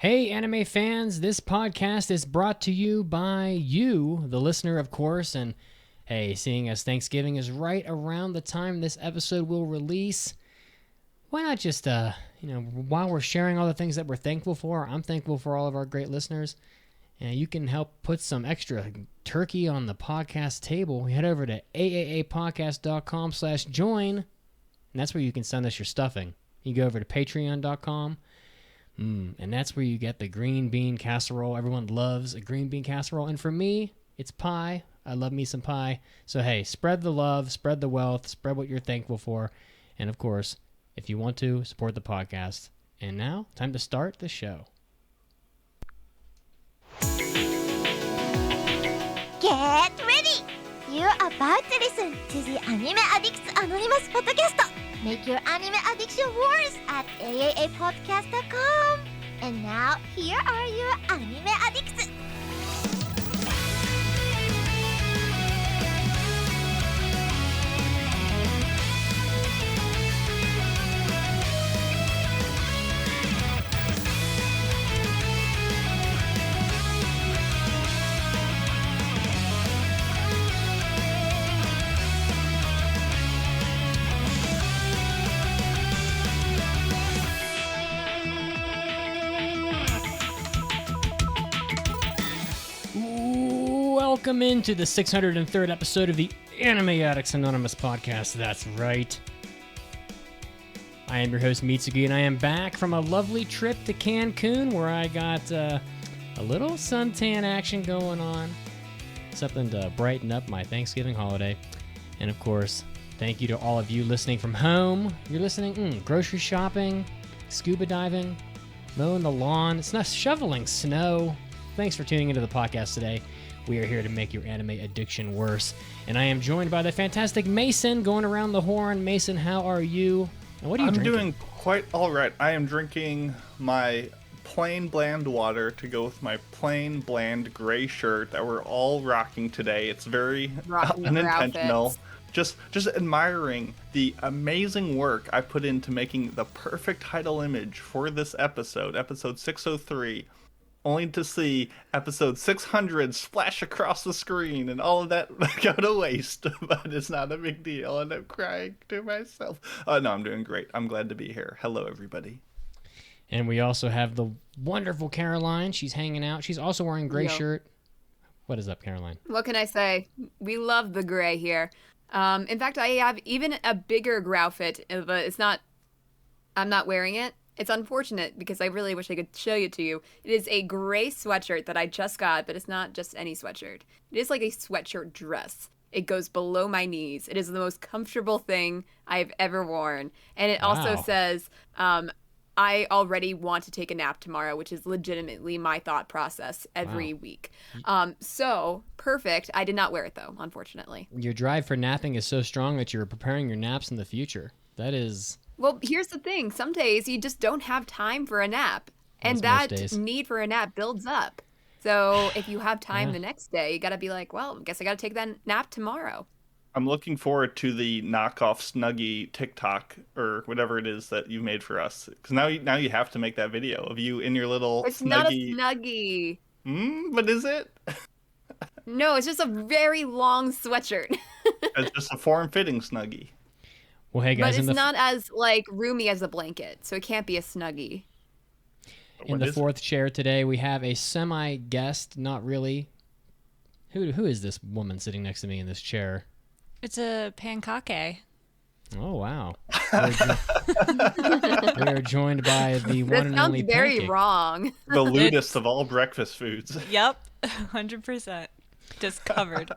Hey, anime fans, this podcast is brought to you by you, the listener, of course. And hey, seeing as Thanksgiving is right around the time this episode will release, why not just, while we're sharing all the things that we're thankful for, I'm thankful for all of our great listeners, and you can help put some extra turkey on the podcast table. Head over to aapodcast.com/join, and that's where you can send us your stuffing. You go over to patreon.com. And that's where you get the green bean casserole. Everyone loves a green bean casserole. And for me, it's pie. I love me some pie. So, hey, spread the love, spread the wealth, spread what you're thankful for. And, of course, if you want to, support the podcast. And now, time to start the show. Get ready! You're about to listen to the Anime Addicts Anonymous Podcast. Make your anime addiction worse at AAApodcast.com. And now, here are your anime addicts. Welcome into the 603rd episode of the Anime Addicts Anonymous Podcast. That's right. I am your host, Mitsugi, and I am back from a lovely trip to Cancun where I got a little suntan action going on. Something to brighten up my Thanksgiving holiday. And of course, thank you to all of you listening from home. You're listening, grocery shopping, scuba diving, mowing the lawn, it's not shoveling snow. Thanks for tuning into the podcast today. We are here to make your anime addiction worse. And I am joined by the fantastic Mason going around the horn. Mason, how are you? And what are you drinking? I'm doing quite all right. I am drinking my plain bland water to go with my plain bland gray shirt that we're all rocking today. It's very unintentional. Just admiring the amazing work I put into making the perfect title image for this episode 603. Only to see episode 600 splash across the screen and all of that go to waste. But it's not a big deal, and I'm crying to myself. No, I'm doing great. I'm glad to be here. Hello, everybody. And we also have the wonderful Caroline. She's hanging out. She's also wearing a gray shirt. What is up, Caroline? What can I say? We love the gray here. In fact, I have even a bigger grow fit, but it's not... I'm not wearing it. It's unfortunate because I really wish I could show it to you. It is a gray sweatshirt that I just got, but it's not just any sweatshirt. It is like a sweatshirt dress. It goes below my knees. It is the most comfortable thing I've ever worn. And it also says, I already want to take a nap tomorrow, which is legitimately my thought process every week. So, perfect. I did not wear it, though, unfortunately. Your drive for napping is so strong that you're preparing your naps in the future. That is... Well, here's the thing. Some days you just don't have time for a nap. And that need for a nap builds up. So if you have time the next day, you got to be like, well, I guess I got to take that nap tomorrow. I'm looking forward to the knockoff Snuggie TikTok or whatever it is that you made for us. Because now you have to make that video of you in your little It's Snuggie. not a Snuggie. But is it? No, it's just a very long sweatshirt. It's just a form-fitting Snuggie. Well, hey guys, but it's not as like roomy as a blanket, so it can't be a Snuggie. In the fourth chair today, we have a semi-guest, not really. Who is this woman sitting next to me in this chair? It's a pancake. Oh, wow. We are joined by the one and only Pancake. That sounds very wrong. The lewdest of all breakfast foods. Yep, 100%. Just covered.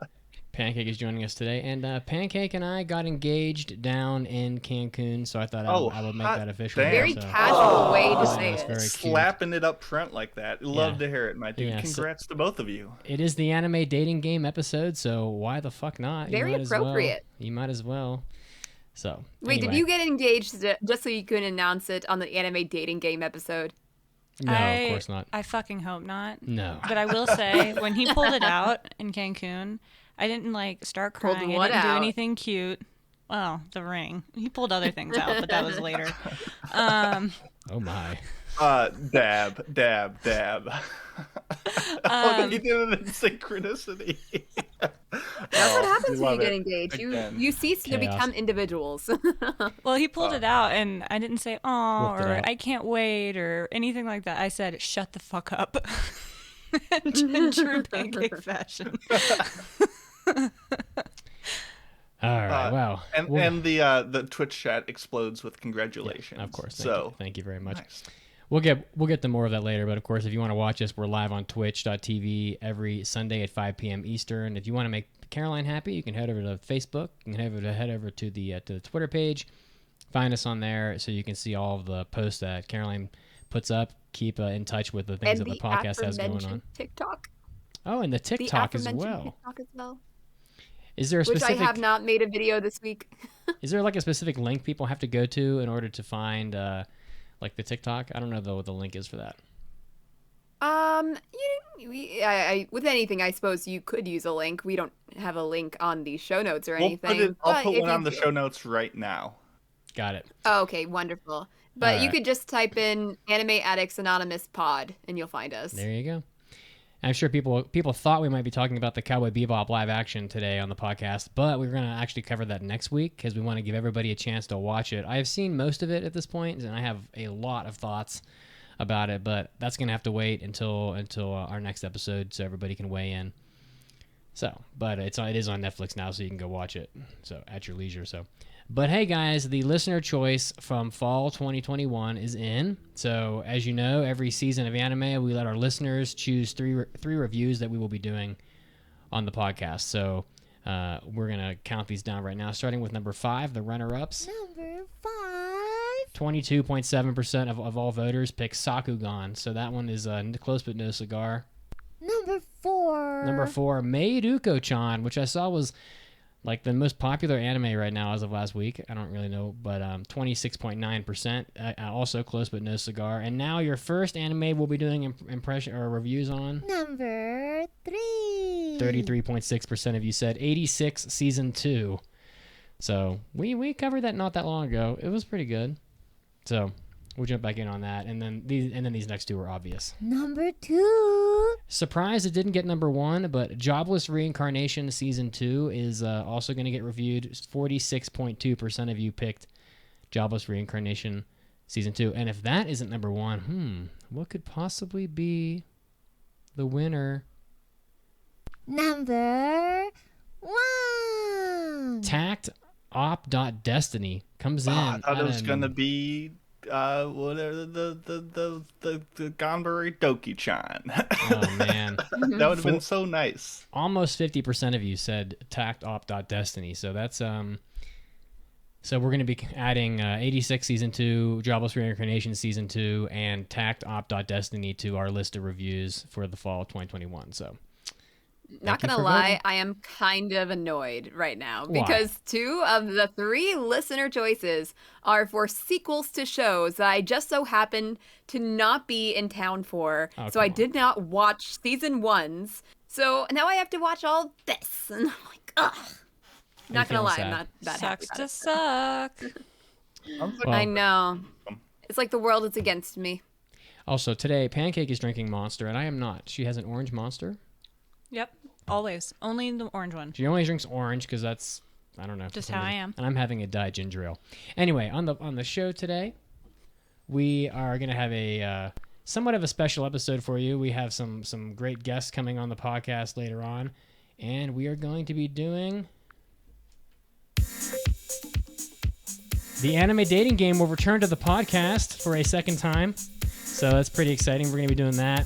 Pancake is joining us today, and Pancake and I got engaged down in Cancun, so I thought I would make that official. Damn. Very casual way to say it. Very slapping it up front like that. Love to hear it, my dude. Congrats to both of you. It is the anime dating game episode, so why the fuck not? Very appropriate. You might as well. So wait, anyway. Did you get engaged just so you could announce it on the anime dating game episode? No, of course not. I fucking hope not. No. But I will say, when he pulled it out in Cancun, I didn't start crying. I didn't do anything cute. Well, the ring. He pulled other things out, but that was later. Oh my. Dab. Oh, he did it in synchronicity. That's what happens when you get engaged. You cease to Chaos. become individuals. Well, he pulled it out, and I didn't say "oh" or "I can't wait" or anything like that. I said "shut the fuck up," in true pancake fashion. All right. Wow. And the Twitch chat explodes with congratulations. Yeah, of course. Thank you very much. Nice. We'll get to more of that later, but of course, if you want to watch us, we're live on twitch.tv every Sunday at 5 p.m. Eastern. If you want to make Caroline happy, you can head over to Facebook. You can head over to the Twitter page. Find us on there so you can see all of the posts that Caroline puts up. Keep in touch with the things that the podcast has going on. TikTok. Oh, and the TikTok as well. TikTok as well. Is there a specific? Which I have not made a video this week. Is there like a specific link people have to go to in order to find like the TikTok? I don't know though what the link is for that. With anything, I suppose you could use a link. We don't have a link on the show notes or anything. I'll put one on the show notes right now. Got it. Oh, okay, wonderful. But you could just type in Anime Addicts Anonymous Pod and you'll find us. There you go. I'm sure people thought we might be talking about the Cowboy Bebop live action today on the podcast, but we're going to actually cover that next week because we want to give everybody a chance to watch it. I have seen most of it at this point, and I have a lot of thoughts about it, but that's going to have to wait until our next episode so everybody can weigh in. So, but it is on Netflix now, so you can go watch it. So at your leisure. So, but hey guys, the listener choice from fall 2021 is in. So as you know, every season of anime, we let our listeners choose three reviews that we will be doing on the podcast. So we're gonna count these down right now, starting with number 5, the runner-ups. Number 5. 22.7% of all voters pick Sakugan. So that one is close but no cigar. Number 4. Number 4, Meiruko-chan, which I saw was like the most popular anime right now as of last week. I don't really know, but 26.9%, also close but no cigar. And now your first anime we'll be doing impression or reviews on. Number 3. 33.6% of you said 86 season 2. So we covered that not that long ago. It was pretty good. So we'll jump back in on that, and then these next two are obvious. Number 2. Surprised it didn't get number 1, but Jobless Reincarnation Season 2 is also going to get reviewed. 46.2% of you picked Jobless Reincarnation Season 2. And if that isn't number 1, what could possibly be the winner? Number 1. Tact Op.Destiny comes in. I thought it was going to be whatever the Ganbare Doki-chan. Oh man, that would have been so nice. Almost 50% of you said Tact Op.Destiny, so that's so we're going to be adding 86 season 2, Jobless Reincarnation season 2, and Tact Op.Destiny to our list of reviews for the fall 2021. So not gonna lie, I am kind of annoyed right now because 2 of the 3 listener choices are for sequels to shows that I just so happened to not be in town for. So I did not watch season 1s. So now I have to watch all this, and I'm like, ugh. Not gonna lie, I'm not that happy. Sucks to suck. I know. It's like the world is against me. Also, today Pancake is drinking Monster, and I am not. She has an orange Monster. Yep, always. Only the orange one. She only drinks orange because that's, I don't know. Just how I am. And I'm having a Diet Ginger Ale. Anyway, on the show today, we are going to have a somewhat of a special episode for you. We have some great guests coming on the podcast later on, and we are going to be doing the anime dating game will return to the podcast for a second time. So that's pretty exciting. We're going to be doing that.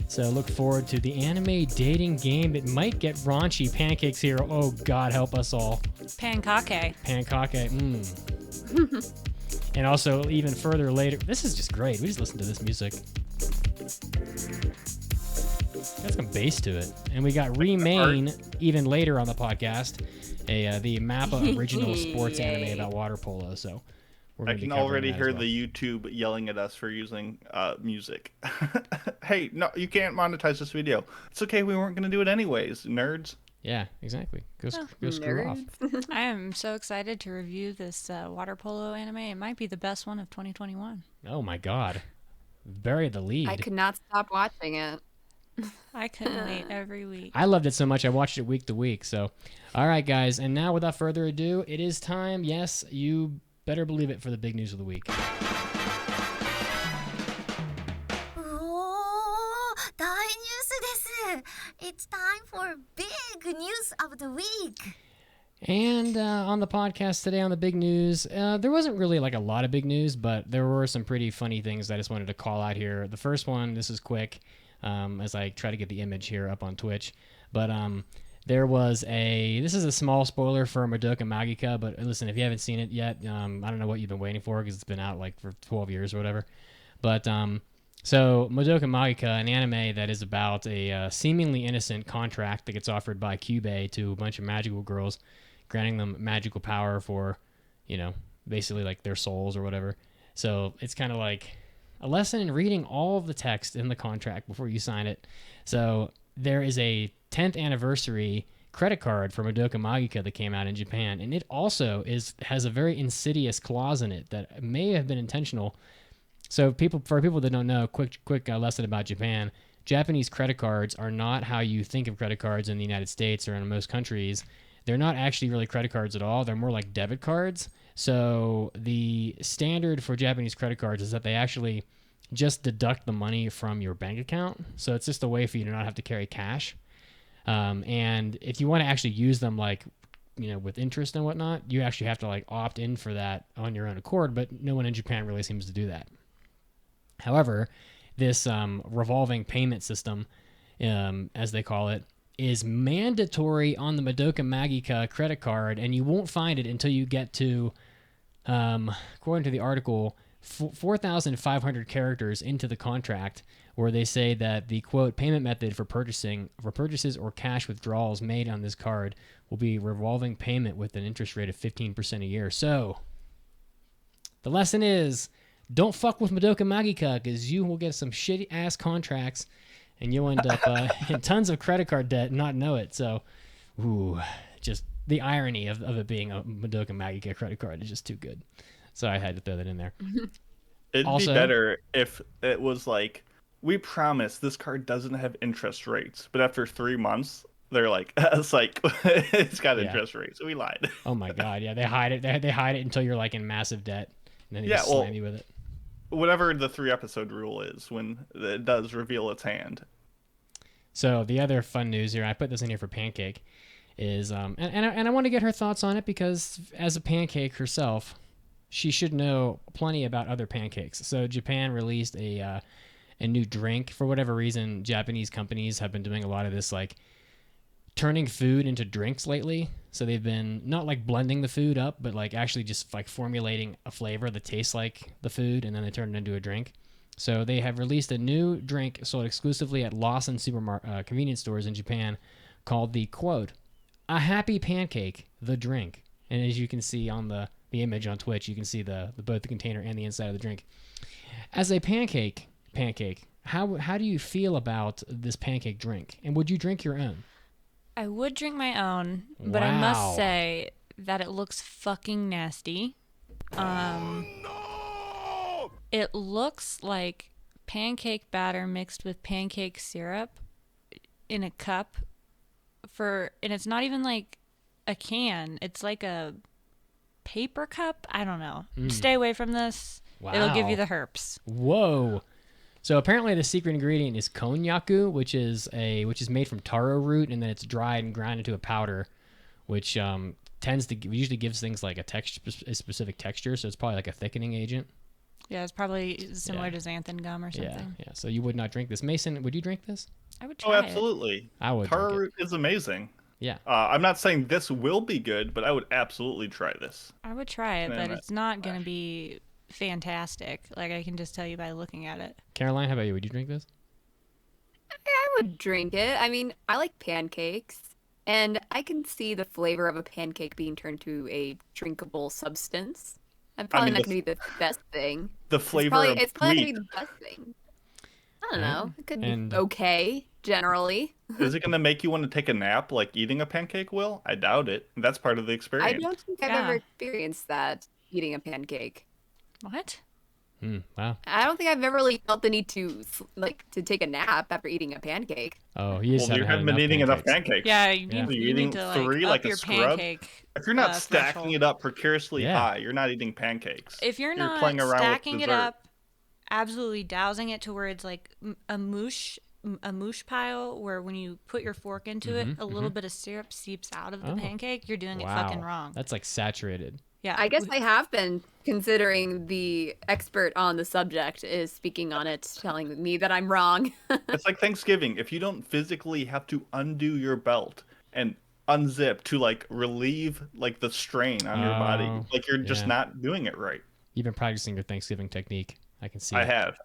So look forward to the anime dating game. It might get raunchy. Pancake's here. Oh, God, help us all. Pancake. And also, even further later. This is just great. We just listen to this music. Got some bass to it. And we got Remain even later on the podcast. The Mappa original sports anime about water polo. So I can already hear the YouTube yelling at us for using music. Hey, no, you can't monetize this video. It's okay, we weren't going to do it anyways, nerds. Yeah, exactly. Go screw off. I am so excited to review this water polo anime. It might be the best one of 2021. Oh my God. bury the lead. I could not stop watching it. I couldn't wait every week. I loved it so much I watched it week to week. So, all right, guys, and now without further ado, it is time. Yes, you better believe it for the big news of the week. 大ニュースです。It's time for big news of the week. And on the podcast today on the big news, there wasn't really like a lot of big news, but there were some pretty funny things that I just wanted to call out here. The first one, this is quick, as I try to get the image here up on Twitch, but there was this is a small spoiler for Madoka Magica, but listen, if you haven't seen it yet, I don't know what you've been waiting for because it's been out like for 12 years or whatever, but so Madoka Magica, an anime that is about a seemingly innocent contract that gets offered by Kyubey to a bunch of magical girls, granting them magical power for, basically like their souls or whatever. So it's kind of like a lesson in reading all of the text in the contract before you sign it. So there is a 10th anniversary credit card for Madoka Magica that came out in Japan, and it also has a very insidious clause in it that may have been intentional. So for people that don't know, quick lesson about Japan. Japanese credit cards are not how you think of credit cards in the United States or in most countries. They're not actually really credit cards at all. They're more like debit cards. So the standard for Japanese credit cards is that they actually just deduct the money from your bank account. So it's just a way for you to not have to carry cash. And if you want to actually use them with interest and whatnot, you actually have to like opt in for that on your own accord, but no one in Japan really seems to do that. However, this revolving payment system, as they call it, is mandatory on the Madoka Magica credit card, and you won't find it until you get to, according to the article, 4,500 characters into the contract, where they say that the, quote, payment method for purchases or cash withdrawals made on this card will be revolving payment with an interest rate of 15% a year. So, the lesson is, don't fuck with Madoka Magica, because you will get some shitty-ass contracts, and you'll end up in tons of credit card debt and not know it. So, just the irony of it being a Madoka Magica credit card is just too good. So I had to throw that in there. It'd Also, be better if it was like, we promise this card doesn't have interest rates, but after 3 months, they're like, it's like, it's got interest rates. So we lied. Oh my God, yeah, they hide it. They hide it until you're like in massive debt, and then they just slam you with it. Whatever the 3-episode rule is when it does reveal its hand. So the other fun news here, I put this in here for Pancake, is and I want to get her thoughts on it because as a pancake herself, she should know plenty about other pancakes. So Japan released a new drink. For whatever reason, Japanese companies have been doing a lot of this like turning food into drinks lately. So they've been not like blending the food up, but like actually just like formulating a flavor that tastes like the food, and then they turn it into a drink. So they have released a new drink sold exclusively at Lawson convenience stores in Japan called the, quote, a happy pancake, the drink. And as you can see on the image on Twitch, you can see both the container and the inside of the drink. As a pancake, how do you feel about this pancake drink? And would you drink your own? I would drink my own, but I must say that it looks fucking nasty. It looks like pancake batter mixed with pancake syrup in a cup and it's not even like a can. It's like a paper cup. I don't know. Stay away from this. Wow. It'll give you the herpes. Whoa. So apparently the secret ingredient is konnyaku, which is made from taro root, and then it's dried and ground into a powder, which usually gives things like a specific texture. So it's probably like a thickening agent. Yeah, it's probably similar to xanthan gum or something. Yeah. So you would not drink this. Mason, would you drink this? I would try absolutely. I would. Taro root is amazing. Yeah. I'm not saying this will be good, but I would absolutely try this. I would try it, but it's not going to be fantastic. Like, I can just tell you by looking at it. Caroline, how about you? Would you drink this? I would drink it. I mean, I like pancakes, and I can see the flavor of a pancake being turned to a drinkable substance. I'm probably not going to be the best thing. The flavor it's probably going to be the best thing. I don't know. It could be okay, generally. Is it going to make you want to take a nap like eating a pancake will? I doubt it. That's part of the experience. I don't think I've ever experienced that, eating a pancake. What? Wow. I don't think I've ever really felt the need to take a nap after eating a pancake. Oh, you just Well, you haven't haven't been eating enough pancakes. pancakes. Yeah, You're you eating need to three up like a your scrub. pancake. If you're not stacking threshold. it up precariously Yeah. high, you're not eating pancakes. If you're not playing around stacking with it dessert. up, absolutely dousing it to where it's like a moosh pile, where when you put your fork into it, a little bit of syrup seeps out of the pancake. You're doing it fucking wrong. That's like saturated. Yeah, I guess I have been, considering the expert on the subject is speaking on it, telling me that I'm wrong. It's like Thanksgiving. If you don't physically have to undo your belt and unzip to like relieve like the strain on your body, like you're just not doing it right. You've been practicing your Thanksgiving technique. I can see. I it. have.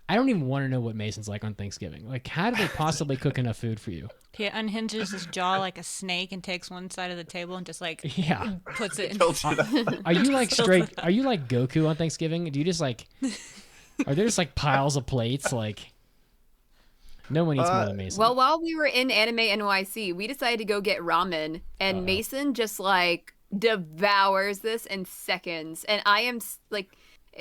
I don't even want to know what Mason's like on Thanksgiving. Like, how do they possibly cook enough food for you? he unhinges his jaw like a snake and takes one side of the table and just like Yeah. puts it in. Are you like straight? Are you like Goku on Thanksgiving? Do you just like? Are there just like piles of plates? Like, no one eats more than Mason. Well, while we were in Anime NYC, we decided to go get ramen, and Mason just like devours this in seconds, and I am like.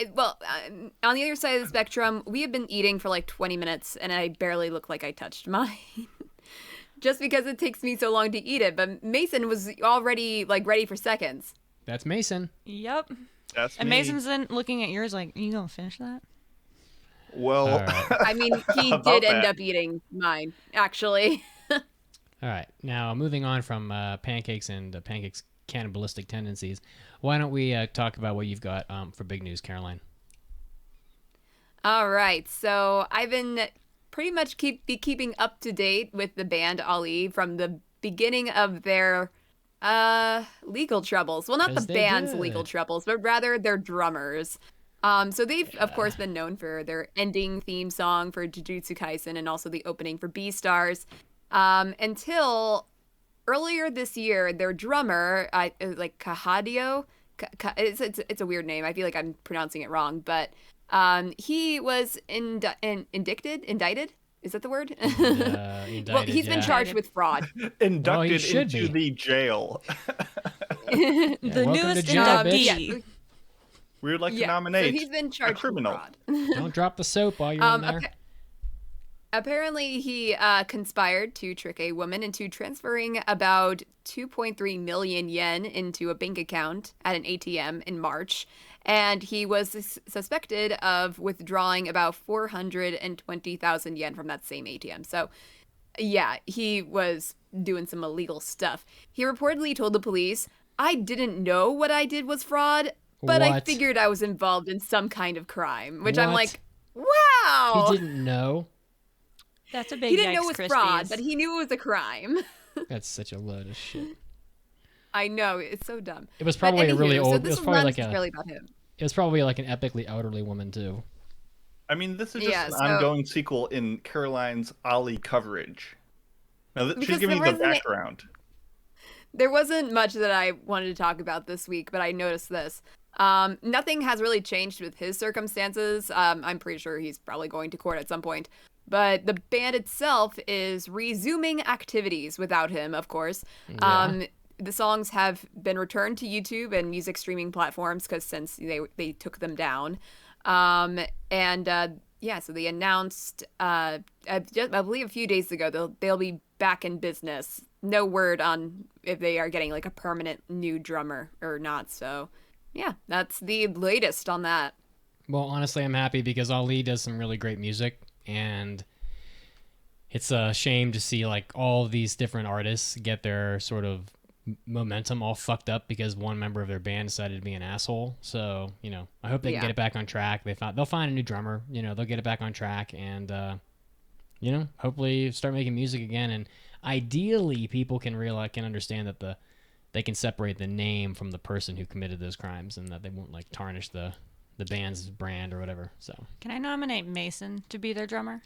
On the other side of the spectrum, we have been eating for like 20 minutes, and I barely look like I touched mine. Just because it takes me so long to eat it. But Mason was already like ready for seconds. That's Mason. Yep. That's And me. Mason's then looking at yours like, "Are you gonna finish that?" Well, All right. I mean, he About did end that. up eating mine, actually. All right. Now, moving on from pancakes and pancakes' cannibalistic tendencies, why don't we talk about what you've got for big news, Caroline? All right, so I've been pretty much keeping up to date with the band Ali from the beginning of their legal troubles. Well, not the 'Cause they band's did. legal troubles, but rather their drummers. So they've of course been known for their ending theme song for Jujutsu Kaisen and also the opening for Beastars. Until earlier this year, their drummer, like Kahadio, it's a weird name. I feel like I'm pronouncing it wrong, but he was indicted. Is that the word? Indicted, Well, he's been charged with fraud. inducted should into be. the jail. The welcome newest to jail, inductee. We would like to Yeah, nominate so he's been charged a criminal. with fraud. Don't drop the soap while you're in there. Apparently, he conspired to trick a woman into transferring about 2.3 million yen into a bank account at an ATM in March, and he was suspected of withdrawing about 420,000 yen from that same ATM. So, yeah, he was doing some illegal stuff. He reportedly told the police, "I didn't know what I did was fraud, but I What? figured I was involved in some kind of crime," which I'm What? like, wow. He didn't know. That's a big. He didn't know yikes, it was fraud, Krispies. but he knew it was a crime. That's such a load of shit. I know, it's so dumb. It was But probably a really anywho, old. So It this was probably like one's really about him. It was probably like an epically elderly woman too. I mean, this is just Yeah, an so- ongoing sequel in Caroline's Ollie coverage. Now, she's Because giving you there the wasn't- background. There wasn't much that I wanted to talk about this week, but I noticed this. Nothing has really changed with his circumstances. I'm pretty sure he's probably going to court at some point. But the band itself is resuming activities without him, of course. Yeah. The songs have been returned to YouTube and music streaming platforms since they took them down. So they announced, I believe a few days ago, they'll be back in business. No word on if they are getting like a permanent new drummer or not. So, yeah, that's the latest on that. Well, honestly, I'm happy because Ali does some really great music, and it's a shame to see like all these different artists get their sort of momentum all fucked up because one member of their band decided to be an asshole. So, I hope they can Yeah. get it back on track. They'll find a new drummer, they'll get it back on track and, hopefully start making music again. And ideally people can understand that they can separate the name from the person who committed those crimes and that they won't like tarnish the band's brand or whatever. So, Can I nominate Mason to be their drummer?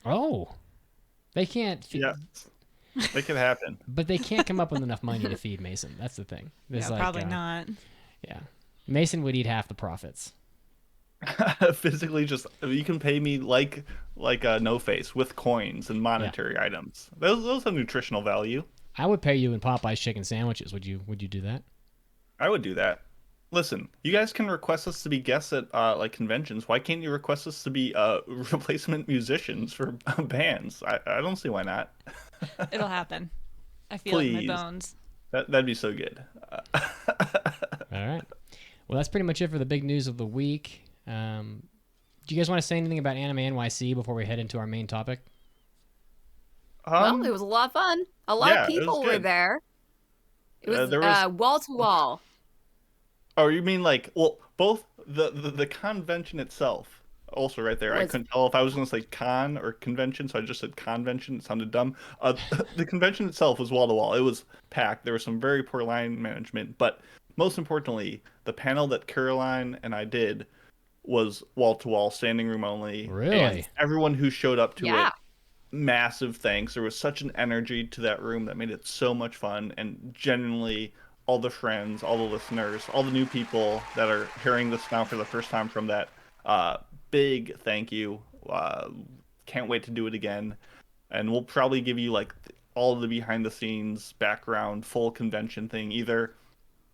they can't. Yeah, that could happen. But they can't come up with enough money to feed Mason. That's the thing. There's Probably not. Yeah. Mason would eat half the profits. Physically, just you can pay me like No Face with coins and monetary items. Those have nutritional value. I would pay you in Popeye's chicken sandwiches. Would you do that? I would do that. Listen, you guys can request us to be guests at like conventions. Why can't you request us to be replacement musicians for bands? I don't see why not. It'll happen. I feel it in Please. my bones. That'd be so good. All right. Well, that's pretty much it for the big news of the week. Do you guys want to say anything about Anime NYC before we head into our main topic? Well, it was a lot of fun. A lot of people were there. It was, wall to wall. Oh, you mean like, well, both the convention itself, also right there. I couldn't tell if I was going to say con or convention, so I just said convention. It sounded dumb. The convention itself was wall to wall. It was packed. There was some very poor line management, but most importantly, the panel that Caroline and I did was wall to wall, standing room only. Really? And everyone who showed up to it, massive thanks. There was such an energy to that room that made it so much fun, and genuinely all the friends, all the listeners, all the new people that are hearing this now for the first time from that, big thank you. Can't wait to do it again. And we'll probably give you like all of the behind the scenes background, full convention thing, either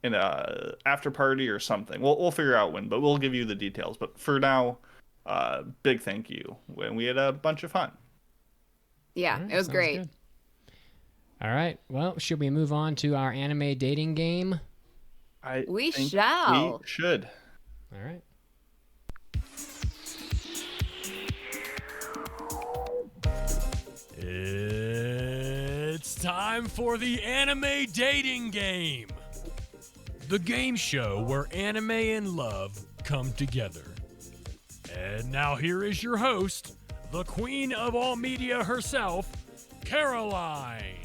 in a after party or something. We'll figure out when, but we'll give you the details. But for now, big thank you. And we had a bunch of fun. Yeah, it was great. Good. All right. Well, should we move on to our anime dating game? We shall. We should. All right. It's time for the anime dating game. The game show where anime and love come together. And now here is your host, the queen of all media herself, Caroline.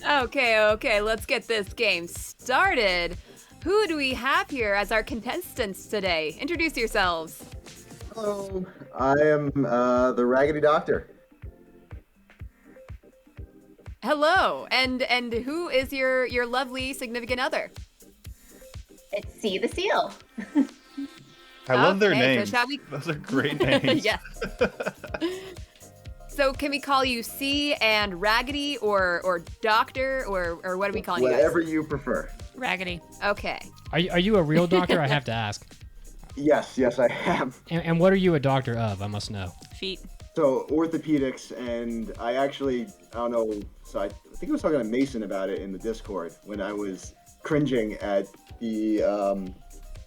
Okay, let's get this game started. Who do we have here as our contestants today? Introduce yourselves. Hello, I am the Raggedy Doctor. Hello, and who is your lovely significant other? It's C the Seal. I love their Okay, names. so shall we- Those are great names. Yes. So can we call you C and Raggedy or Doctor or what are we calling you guys? Whatever you prefer. Raggedy. Okay. Are you a real doctor? I have to ask. Yes, I am. And what are you a doctor of? I must know. Feet. So, orthopedics, and I don't know, so I think I was talking to Mason about it in the Discord when I was cringing at the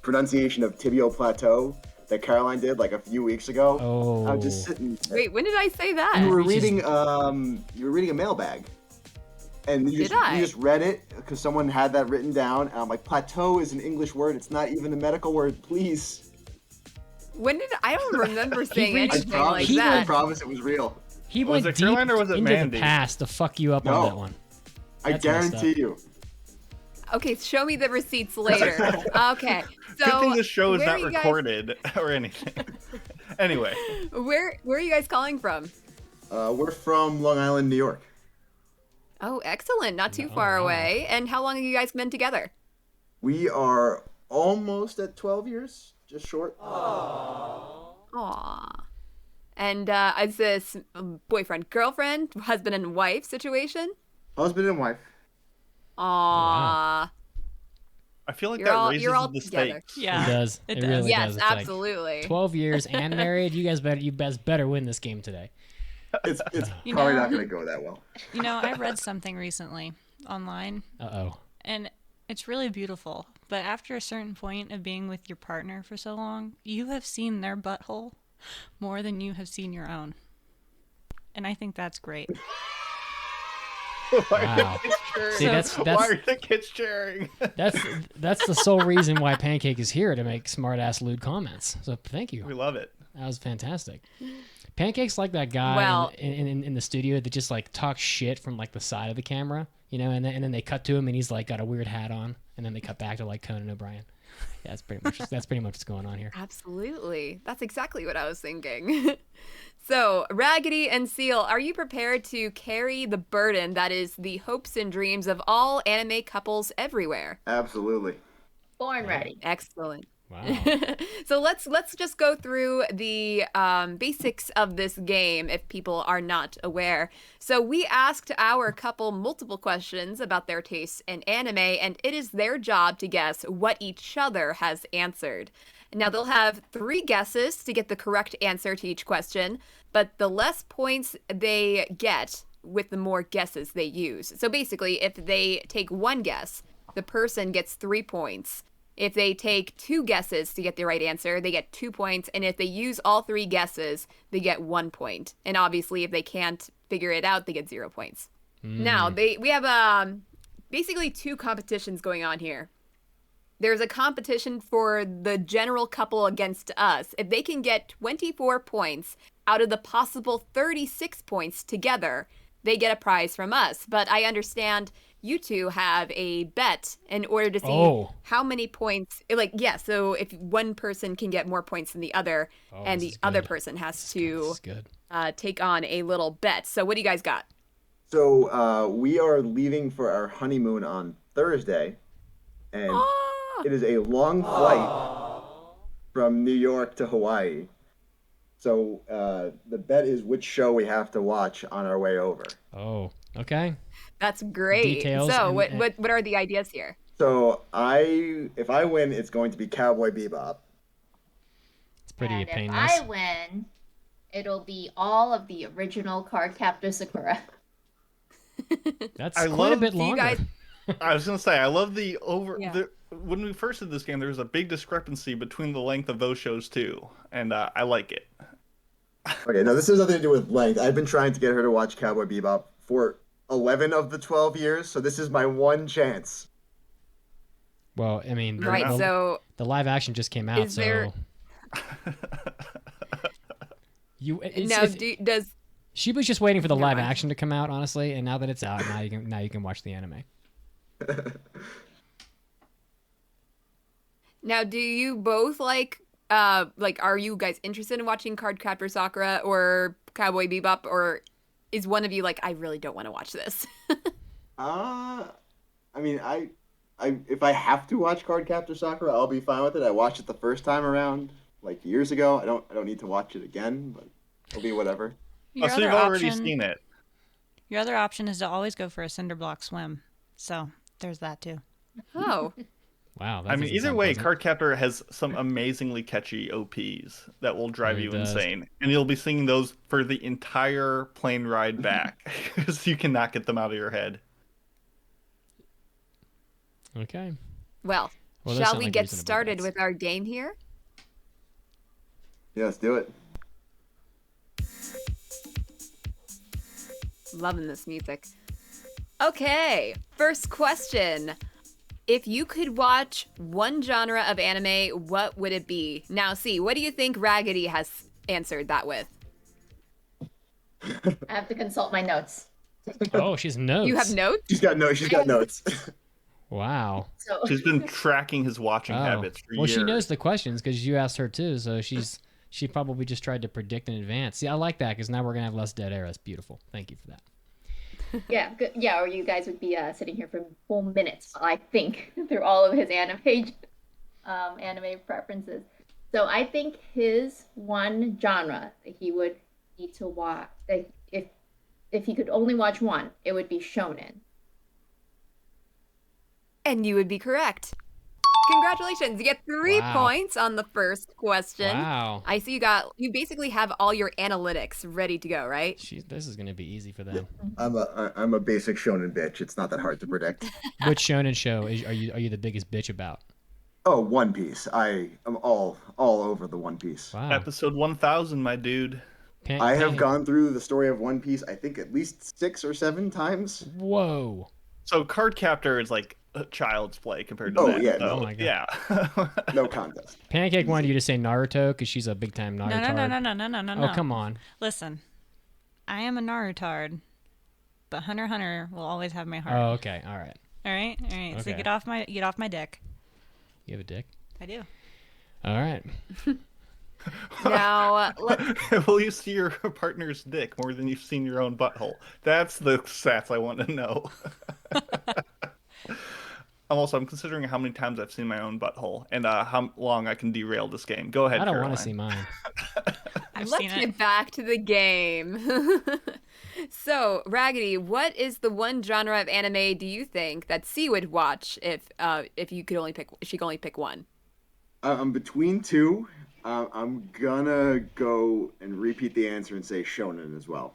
pronunciation of tibial plateau that Caroline did like a few weeks ago. Oh. I was just sitting. Wait, when did I say that? You were reading a mailbag, and you just read it because someone had that written down. And I'm like, plateau is an English word. It's not even a medical word. Please. When did I don't remember saying reads- anything like I that. promise it was real. He Was went it Caroline deep or was it into Mandy? the past to fuck you up on that one. I That's messed guarantee up. you. Okay, show me the receipts later. Okay. So Good thing this show is where not are you guys- recorded or anything. Anyway, Where are you guys calling from? We're from Long Island, New York. Oh, excellent. Not too far away. And how long have you guys been together? We are almost at 12 years, just short. Aww. And is this boyfriend, girlfriend, husband and wife situation? Husband and wife. Aww. I feel like You're that all- raises you're all the together. stakes. Yeah. It does. It It does. really Yes, does. It's like absolutely. 12 years and married. You guys better win this game today. It's You probably know- not going to go that well. You know, I read something recently online, Uh-oh. and it's really beautiful. But after a certain point of being with your partner for so long, you have seen their butthole more than you have seen your own. And I think that's great. Wow. See, So- Why are the kids cheering? that's the sole reason why Pancake is here, to make smart-ass lewd comments. So thank you. We love it. That was fantastic. Pancake's like that guy Well- in the studio that just like talks shit from like the side of the camera, you know, and then they cut to him and he's like got a weird hat on, and then they cut back to like Conan O'Brien. Yeah, that's pretty much what's going on here. Absolutely. That's exactly what I was thinking. So, Raggedy and Seal, are you prepared to carry the burden that is the hopes and dreams of all anime couples everywhere? Absolutely. Born ready. Excellent. Wow. So let's just go through the basics of this game if people are not aware. So we asked our couple multiple questions about their tastes in anime, and it is their job to guess what each other has answered. Now they'll have 3 guesses to get the correct answer to each question, but the less points they get with the more guesses they use. So basically, if they take 1 guess, the person gets 3 points. If they take 2 guesses to get the right answer, they get 2 points. And if they use all 3 guesses, they get 1 point. And obviously, if they can't figure it out, they get 0 points. Now, we have basically 2 competitions going on here. There's a competition for the general couple against us. If they can get 24 points out of the possible 36 points together, they get a prize from us. But I understand you two have a bet in order to see how many points. So if one person can get more points than the other, and the other person has to take on a little bet. So what do you guys got? So we are leaving for our honeymoon on Thursday, and it is a long flight from New York to Hawaii. So the bet is which show we have to watch on our way over. Oh, okay. That's great. Details so what are the ideas here? So if I win, it's going to be Cowboy Bebop. It's pretty And painless. if I win, it'll be all of the original Cardcaptor Sakura. That's quite a bit longer. I was gonna say, I love when we first did this game, there was a big discrepancy between the length of those shows too, and I like it. Okay, no, this has nothing to do with length. I've been trying to get her to watch Cowboy Bebop for 11 of the 12 years, so this is my one chance. Well, I mean, so the live action just came out, so does she was just waiting for the live action to come out, honestly, and now that it's out, now you can watch the anime. Now, do you both are you guys interested in watching Cardcaptor Sakura or Cowboy Bebop, or is one of you like, I really don't want to watch this? I mean, if I have to watch Cardcaptor Sakura, I'll be fine with it. I watched it the first time around, like years ago. I don't need to watch it again, but it'll be whatever. So you've already seen it. Your other option is to always go for a Cinderblock swim. So there's that too. Oh. Wow. I mean, either way, Cardcaptor has some amazingly catchy OPs that will drive you insane. And you'll be singing those for the entire plane ride back because you cannot get them out of your head. Okay. Well, shall we get started with our game here? Yeah, let's do it. Loving this music. Okay, first question. If you could watch one genre of anime, what would it be? Now, what do you think Raggedy has answered that with? I have to consult my notes. Oh, she's notes. You have notes? She's got notes. Wow. So she's been tracking his watching habits for years. Well, she knows the questions because you asked her too, so she probably just tried to predict in advance. See, I like that because now we're gonna have less dead air. That's beautiful. Thank you for that. Yeah, good. Yeah, or you guys would be sitting here for full minutes, I think, through all of his anime preferences. So I think his one genre that he would need to watch, if he could only watch one, it would be shonen. And you would be correct. Congratulations. You get 3 points on the first question. Wow. I see you basically have all your analytics ready to go, right? This is going to be easy for them. I'm a basic shonen bitch. It's not that hard to predict. Which shonen show are you the biggest bitch about? Oh, One Piece. I am all over the One Piece. Wow. Episode 1000, my dude. I have gone through the story of One Piece, I think, at least 6 or 7 times. Whoa. So Cardcaptor is like a child's play compared to that. Yeah, so, oh my God. Yeah. No contest. Pancake wanted you to say Naruto because she's a big time Naruto. No. Oh, come on. Listen, I am a Narutard, but Hunter x Hunter will always have my heart. Oh, okay. All right. All right. Okay. So get off my dick. You have a dick? I do. All right. Now, will you see your partner's dick more than you've seen your own butthole? That's the stats I want to know. I'm considering how many times I've seen my own butthole and how long I can derail this game. Go ahead, I don't Caroline. want to see mine. I've Let's seen it. get back to the game. So, Raggedy, what is the one genre of anime do you think that C would watch if you could only pick? She could only pick one. I'm between two. I'm gonna go and repeat the answer and say shonen as well.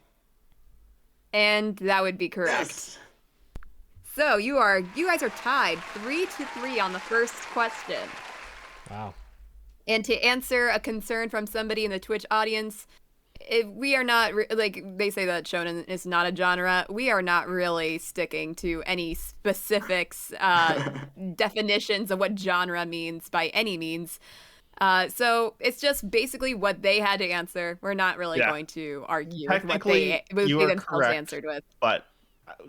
And that would be correct. Yes. So you guys are tied 3-3 on the first question. Wow. And to answer a concern from somebody in the Twitch audience, if we are not like they say that shonen is not a genre, we are not really sticking to any specifics, definitions of what genre means by any means. So it's just basically what they had to answer. We're not really going to argue with what they themselves answered with. But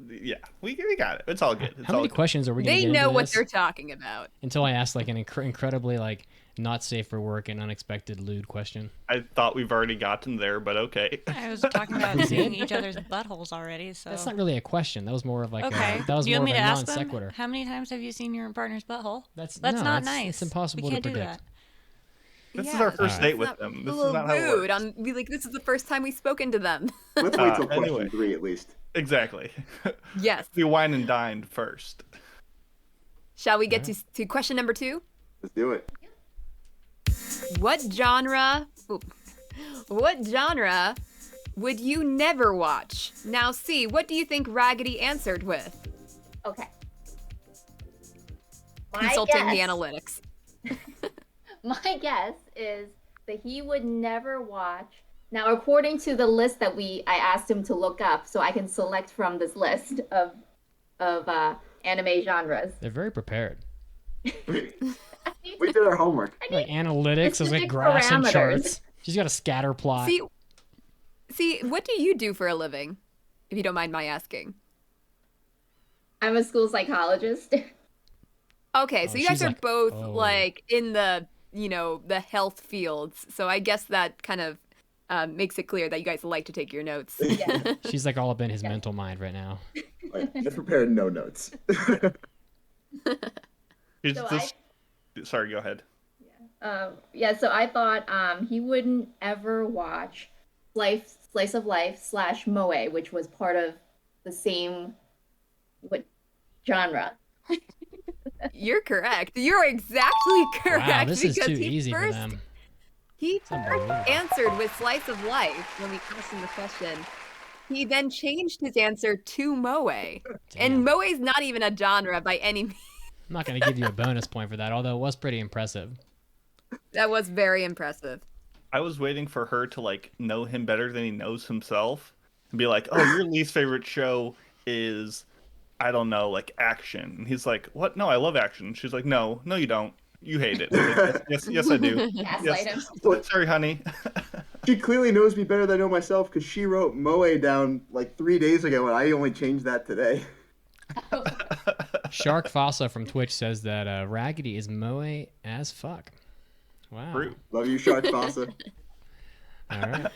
yeah, we got it. It's all good. How many questions are we going to get They know into what this? they're talking about. Until I ask like an incredibly like not safe for work and unexpected lewd question. I thought we've already gotten there, but okay. I was talking about seeing each other's buttholes already, so. That's not really a question. That was more of like Okay. that was Do you more want of me a to non ask them? sequitur. How many times have you seen your partner's butthole? That's not it's- nice. It's impossible We can't to do predict. that. This is our first Alright. date with It's them. a This is little not how it rude. works. This is the first time we've spoken to them. Let's wait till question Anyway. 3 at least. Exactly. Yes. We wine and dined first. Shall we get to question number 2? Let's do it. What genre would you never watch? Now, C, what do you think Raggedy answered with? Okay. Consulting the analytics. My guess is that he would never watch. Now, according to the list that I asked him to look up, so I can select from this list of anime genres. They're very prepared. We did our homework. Like analytics, there's like specific graphs and parameters. charts. She's got a scatter plot. See, what do you do for a living? If you don't mind my asking. I'm a school psychologist. Okay, so Oh, you guys she's are like, both oh. like in the, the health fields. So I guess that kind of makes it clear that you guys like to take your notes. Yeah. She's like all up in his mental mind right now. Like, I prepared no notes. Here's So this... Sorry, go ahead. So I thought he wouldn't ever watch Slice of Life / Moe, which was part of the same genre. You're correct. You're exactly correct. Wow, this is because too he easy for first, them. He unbelievable. first answered with Slice of Life when we asked him the question. He then changed his answer to Moe. Damn. And Moe's not even a genre by any means. I'm not going to give you a bonus point for that, although it was pretty impressive. That was very impressive. I was waiting for her to like know him better than he knows himself and be like, "Oh, your least favorite show is, I don't know, like action." And he's like, "What? No, I love action." She's like, "No, you don't. You hate it." Like, yes, I do. Gaslight him. Sorry, honey. She clearly knows me better than I know myself because she wrote Moe down like 3 days ago and I only changed that today. Shark Fossa from Twitch says that Raggedy is Moe as fuck. Wow. True. Love you, Shark Fossa. All right.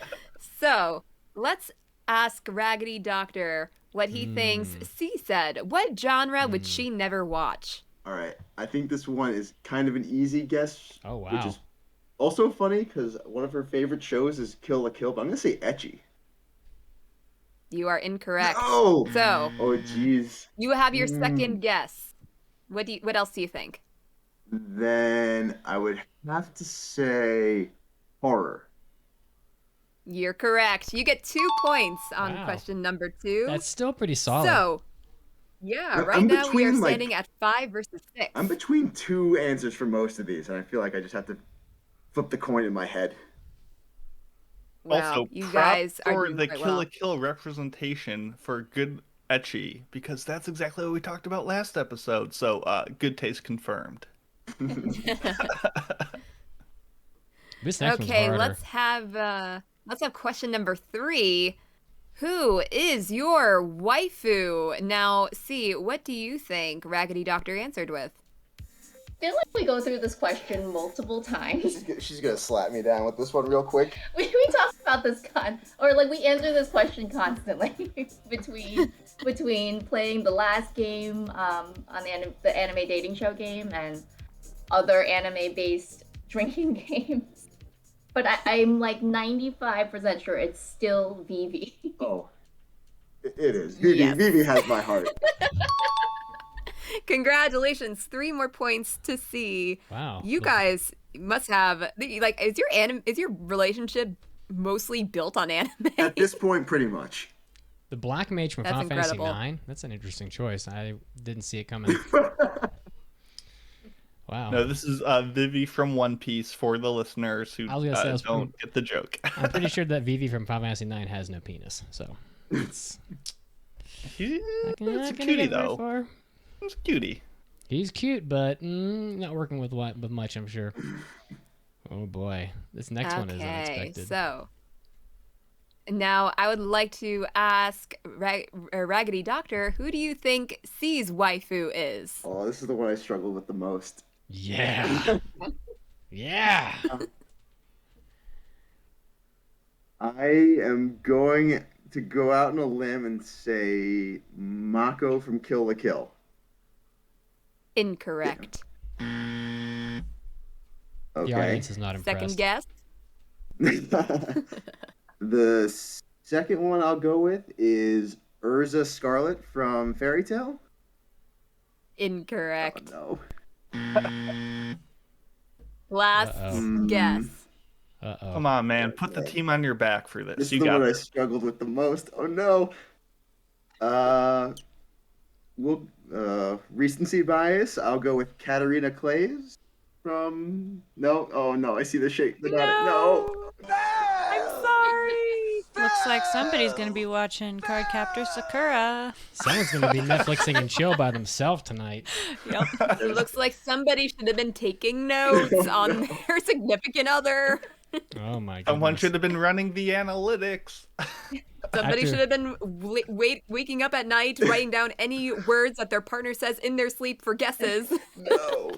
So let's ask Raggedy Doctor what he thinks C said. What genre would she never watch? All right. I think this one is kind of an easy guess. Oh, wow. Which is also funny because one of her favorite shows is Kill la Kill, but I'm going to say Ecchi. You are incorrect. No! So Oh, jeez. you have your second guess. What else do you think? Then I would have to say horror. You're correct. You get 2 points on Wow. question number 2. That's still pretty solid. So, yeah, I'm right now we are between, like- standing at 5 versus 6. I'm between two answers for most of these, and I feel like I just have to flip the coin in my head. Wow, Also, you props guys are for doing the quite Kill well. la Kill representation for good ecchi, because that's exactly what we talked about last episode. So, good taste confirmed. This next one's Okay, harder. let's have question number 3. Who is your waifu? Now, C, what do you think Raggedy Doctor answered with? I feel like we go through this question multiple times. She's gonna slap me down with this one real quick. We talked about this or like we answer this question constantly between playing the last game on the anime dating show game and other anime-based drinking games. But I'm like 95% sure it's still Vivi. Oh, it is. Vivi, Yes. Vivi has my heart. Congratulations, 3 more points to see. Wow. You guys must have like is your relationship mostly built on anime? At this point, pretty much. The Black Mage from That's Final Fantasy incredible. IX. That's an interesting choice. I didn't see it coming. Wow. No, this is Vivi from One Piece for the listeners who I was gonna say, don't get the joke. I'm pretty sure that Vivi from Final Fantasy IX has no penis. So it's It's not a gonna cutie get very though. far. It's a cutie. He's cute, but not working with much, I'm sure. Oh boy, this next one is unexpected. So now I would like to ask Raggedy Doctor, who do you think C's waifu is? Oh, this is the one I struggled with the most. Yeah. Yeah. I am going to go out on a limb and say Mako from Kill la Kill. Incorrect. The Okay. audience is not impressed. Second guess. The second one I'll go with is Urza Scarlet from Fairy Tail. Incorrect. Oh, Last Uh-oh. guess. Uh-oh. Come on, man. Put the team on your back for no. this. This is You the got one I this. struggled with the most. Oh no. Recency bias. I'll go with Katarina Clays from. No. Oh no. I see the shape. No. I'm sorry. Looks like somebody's gonna be watching Cardcaptor Sakura. Someone's going to be Netflixing and chill by themselves tonight. Yep. It looks like somebody should have been taking notes on their significant other. Oh my god. Someone should have been running the analytics. Somebody After- should have been waking up at night, writing down any words that their partner says in their sleep for guesses. No.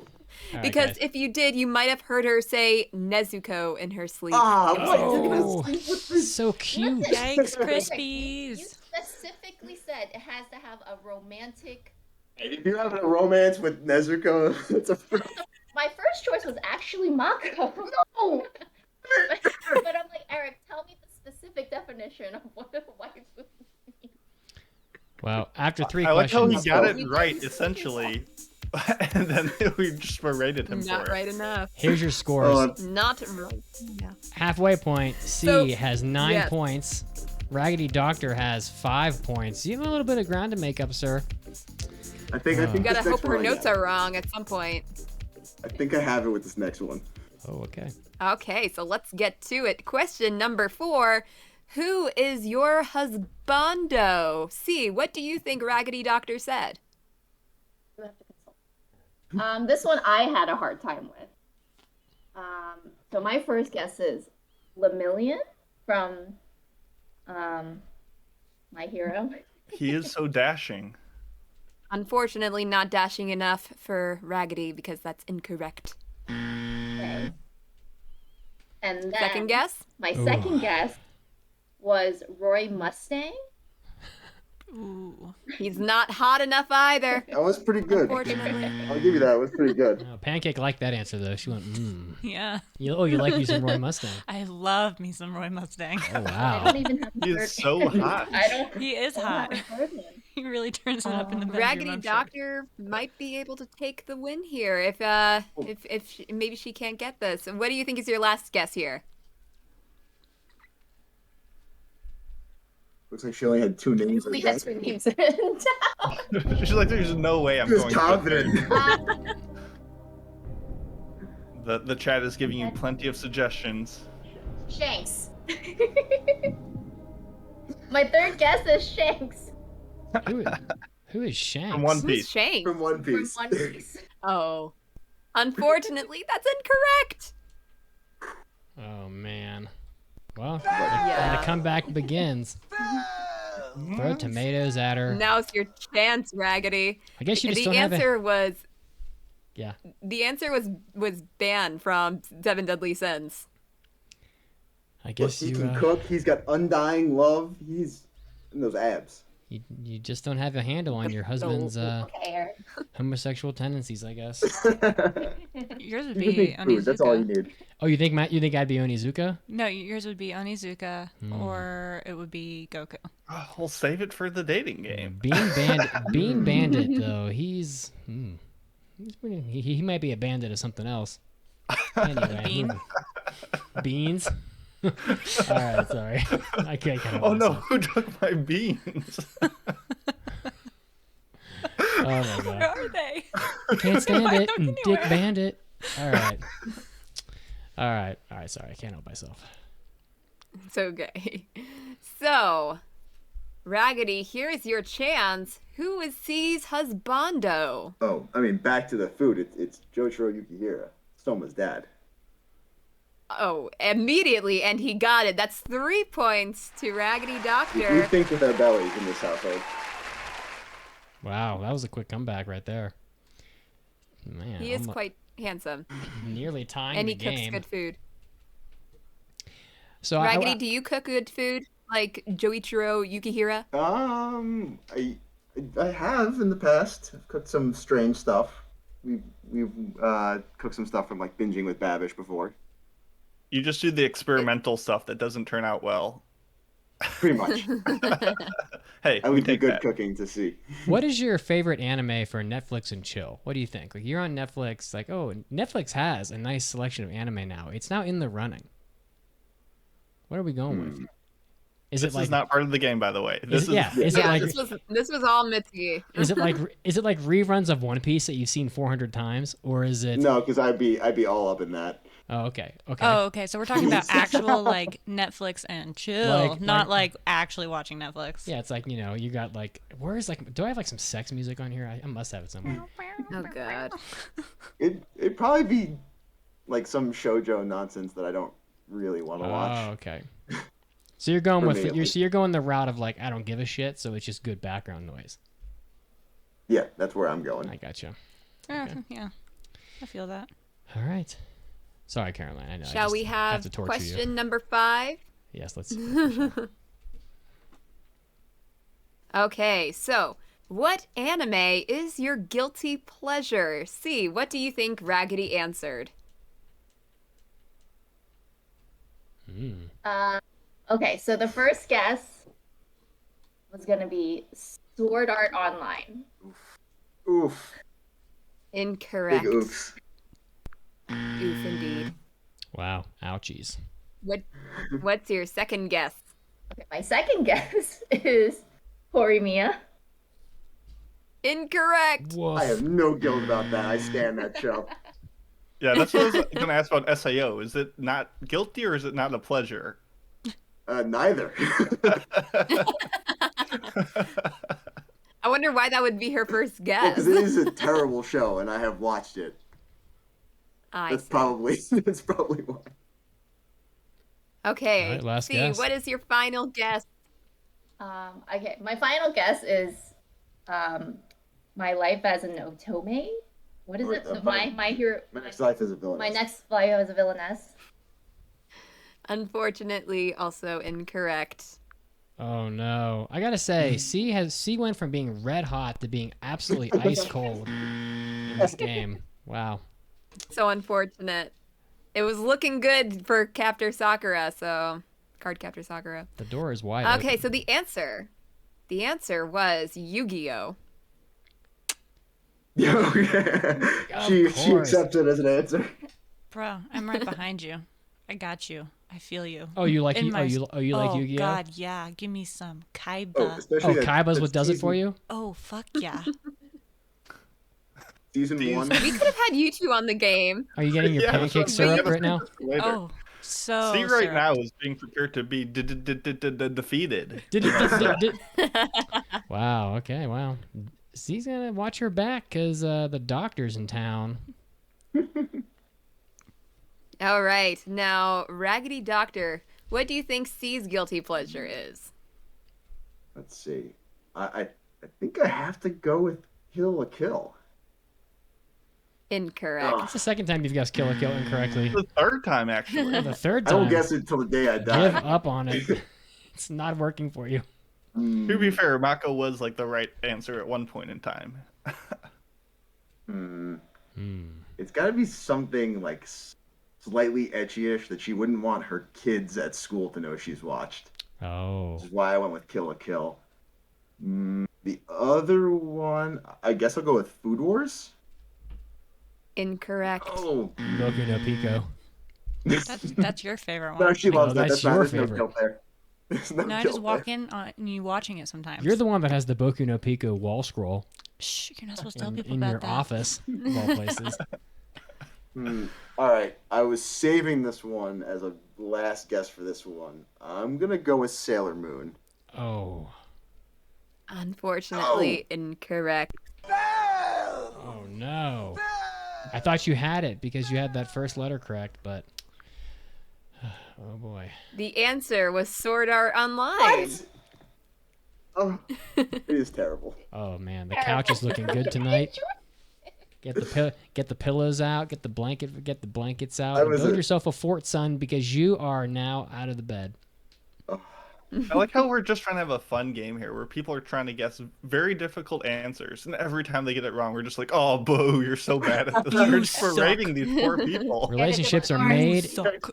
Because if you did, you might have heard her say Nezuko in her sleep. Ah, Oh, what? so cute. Yikes, You Krispies. specifically said it has to have a romantic. If you're having a romance with Nezuko, it's a. My first choice was actually Mako. No. But I'm like, Eric, tell me the specific definition of what a waifu means. Well, after 3 I like how questions, he got it right, essentially. And then we just berated him Not for right it. enough. here's your scores. Not right. Yeah. Halfway point, C So- has 9 yes. points. Raggedy Doctor has 5 points. You have a little bit of ground to make up, sir. I think You this gotta next hope her one I notes got. are wrong at some point. I think I have it with this next one. Oh, okay. Okay, so let's get to it. Question number 4. Who is your husbando? C, what do you think Raggedy Doctor said? You have to consult. This one I had a hard time with. So my first guess is Lemillion from My Hero. He is so dashing. Unfortunately, not dashing enough for Raggedy because that's incorrect. Okay. And then Second guess? my Ooh. second guess was Roy Mustang. Ooh. He's not hot enough either. That was pretty good. Unfortunately. I'll give you that. It was pretty good. Oh, Pancake liked that answer, though. She went, Yeah. You like you some Roy Mustang. I love me some Roy Mustang. Oh, I wow. don't even have He a is third so one. hot. I don't. He is I hot. don't have a third one. He really turns it up in the bedroom. Raggedy I'm sure. Doctor might be able to take the win here if maybe she can't get this. What do you think is your last guess here? Looks like she only had 2 names. We Like had that. 2 names written She's like, there's no way I'm She was going to. confident. down. The chat is giving you plenty of suggestions. Shanks. My third guess is Shanks Who is Shanks? From One Who's Piece. Shane? From One from Piece. One Piece. Oh. Unfortunately, that's incorrect. Oh, man. Well, Yeah. the comeback begins. Throw tomatoes at her. Now's your chance, Raggedy. I guess you just The don't have answer was Yeah. the answer was Ban from Seven Deadly Sins. I guess he you can cook. He's got undying love. He's in those abs. you just don't have a handle on your husband's Hair. homosexual tendencies, I guess. Yours would You just be need food. That's all you Onizuka. need. Oh, you think I'd be Onizuka? No, yours would be Onizuka, or it would be Goku. Oh, we'll save it for the dating game. Bean Bandit though, he's pretty, he might be a bandit of something else. Anyway, Bean. Beans. All right, sorry. I can't help Oh no, myself. who took my beans? Oh my Where god. are they? Can't stand I it. don't Dick anywhere. Bandit. All right. Sorry, I can't help myself. It's okay. So, Raggedy, here's your chance. Who is C's husbando? Oh, I mean, back to the food. It's Jotaro Yukihira, Stoma's dad. Oh, immediately, and he got it. That's 3 points to Raggedy We Doctor. think with our bellies in this household. Wow, that was a quick comeback right there. Man, He is quite handsome, nearly tying and the he cooks game. good food. So Raggedy, do you cook good food like Joichiro Yukihira? I have in the past. I've cooked some strange stuff. We've cooked some stuff from like binging with Babish before. You just do the experimental stuff that doesn't turn out well. Pretty much. Hey, I we would be take good that. cooking to see. What is your favorite anime for Netflix and chill? What do you think? Like you're on Netflix, like, oh, Netflix has a nice selection of anime now. It's now in the running. What are we going with? Is This it like is not part of the game, by the way. This is yeah? Is it Yeah, like this was all Mitsuki. is it like reruns of One Piece that you've seen 400 times, or is it? No, because I'd be all up in that. Oh, okay. Okay. Oh, okay. So we're talking about actual like Netflix and chill, not like actually watching Netflix. Yeah, it's like, you got like, where's like, do I have like some sex music on here? I must have it somewhere. Oh god. It'd probably be like some shoujo nonsense that I don't really want to watch. Oh, okay. So you're going For with me, at least. you're going the route of like, I don't give a shit, so it's just good background noise. Yeah, that's where I'm going. I gotcha. Yeah, I feel that. All right. Sorry, Caroline. I know. I Shall just we have to torture question you. number 5? Yes, let's. Okay, so what anime is your guilty pleasure? C, what do you think Raggedy answered? Okay, so the first guess was gonna be Sword Art Online. Oof. Incorrect. Big oops. Oof, indeed. Wow. Ouchies. What's your second guess? Okay, my second guess is Horimiya. Incorrect. Woof. I have no guilt about that. I stand that show. Yeah, that's what I was going to ask about SAO. Is it not guilty or is it not a pleasure? Neither. I wonder why that would be her first guess. Because it is a terrible show, and I have watched it. I That's see. probably why. Okay. All right, last C, guess. what is your final guess? Okay, my final guess is My Life as an Otome. What is it? My hero. My next life is a villain. My next life as a villainess. Unfortunately, also incorrect. Oh no! I gotta say, C went from being red hot to being absolutely ice cold in this game. Wow. So unfortunate. It was looking good for Captor Sakura, Card Captor Sakura. The door is wide. Okay, open. so the answer was Yu-Gi-Oh! she course. accepts it as an answer. Bro, I'm right behind you. I got you. I feel you. Oh, you like In you? my- Oh, you like Oh Yu-Gi-Oh? God, yeah. Give me some Oh, Kaiba. especially that Kaiba's what does it for you? Oh fuck yeah. Season These- 1. We could have had you two on the game. Are you getting your Yeah, pancake that's what I'm syrup saying. right now? Later. Oh, so. See right syrup. now is being prepared to be defeated. Wow. Okay. Wow. C's gonna watch her back because the doctor's in town. All right, now Raggedy Doctor, what do you think C's guilty pleasure is? Let's see. I think I have to go with Kill la Kill. Incorrect. It's the second time you've guessed Kill la Kill incorrectly. The third time, actually. The third I time. will guess it till the day I Give die. up on it. It's not working for you. To be fair, Mako was like the right answer at one point in time. It's got to be something like slightly etchy-ish that she wouldn't want her kids at school to know she's watched. Oh. Which is why I went with Kill la Kill. The other one, I guess I'll go with Food Wars. Incorrect. Oh, Boku no Pico. That's your favorite no, one. she loves that. that's That's not, your there's no favorite. guilt there. There's no No, I guilt just walk there. in on you watching it sometimes. You're the one that has the Boku no Pico wall scroll Shh, you're not supposed to tell people in about your that. office, of all places. All right, I was saving this one as a last guess for this one. I'm gonna go with Sailor Moon. Oh. Unfortunately, incorrect. Oh, no. I thought you had it because you had that first letter correct, but... Oh, boy. The answer was Sword Art Online. Oh, it is terrible. Oh, man. The couch is looking good tonight. Get the pillows out. Get the blankets out. I And was build a- yourself a fort, son, because you are now out of the bed. I like how we're just trying to have a fun game here where people are trying to guess very difficult answers, and every time they get it wrong, we're just like, oh, boo, you're so bad at this. We're just berating these poor people. Relationships are made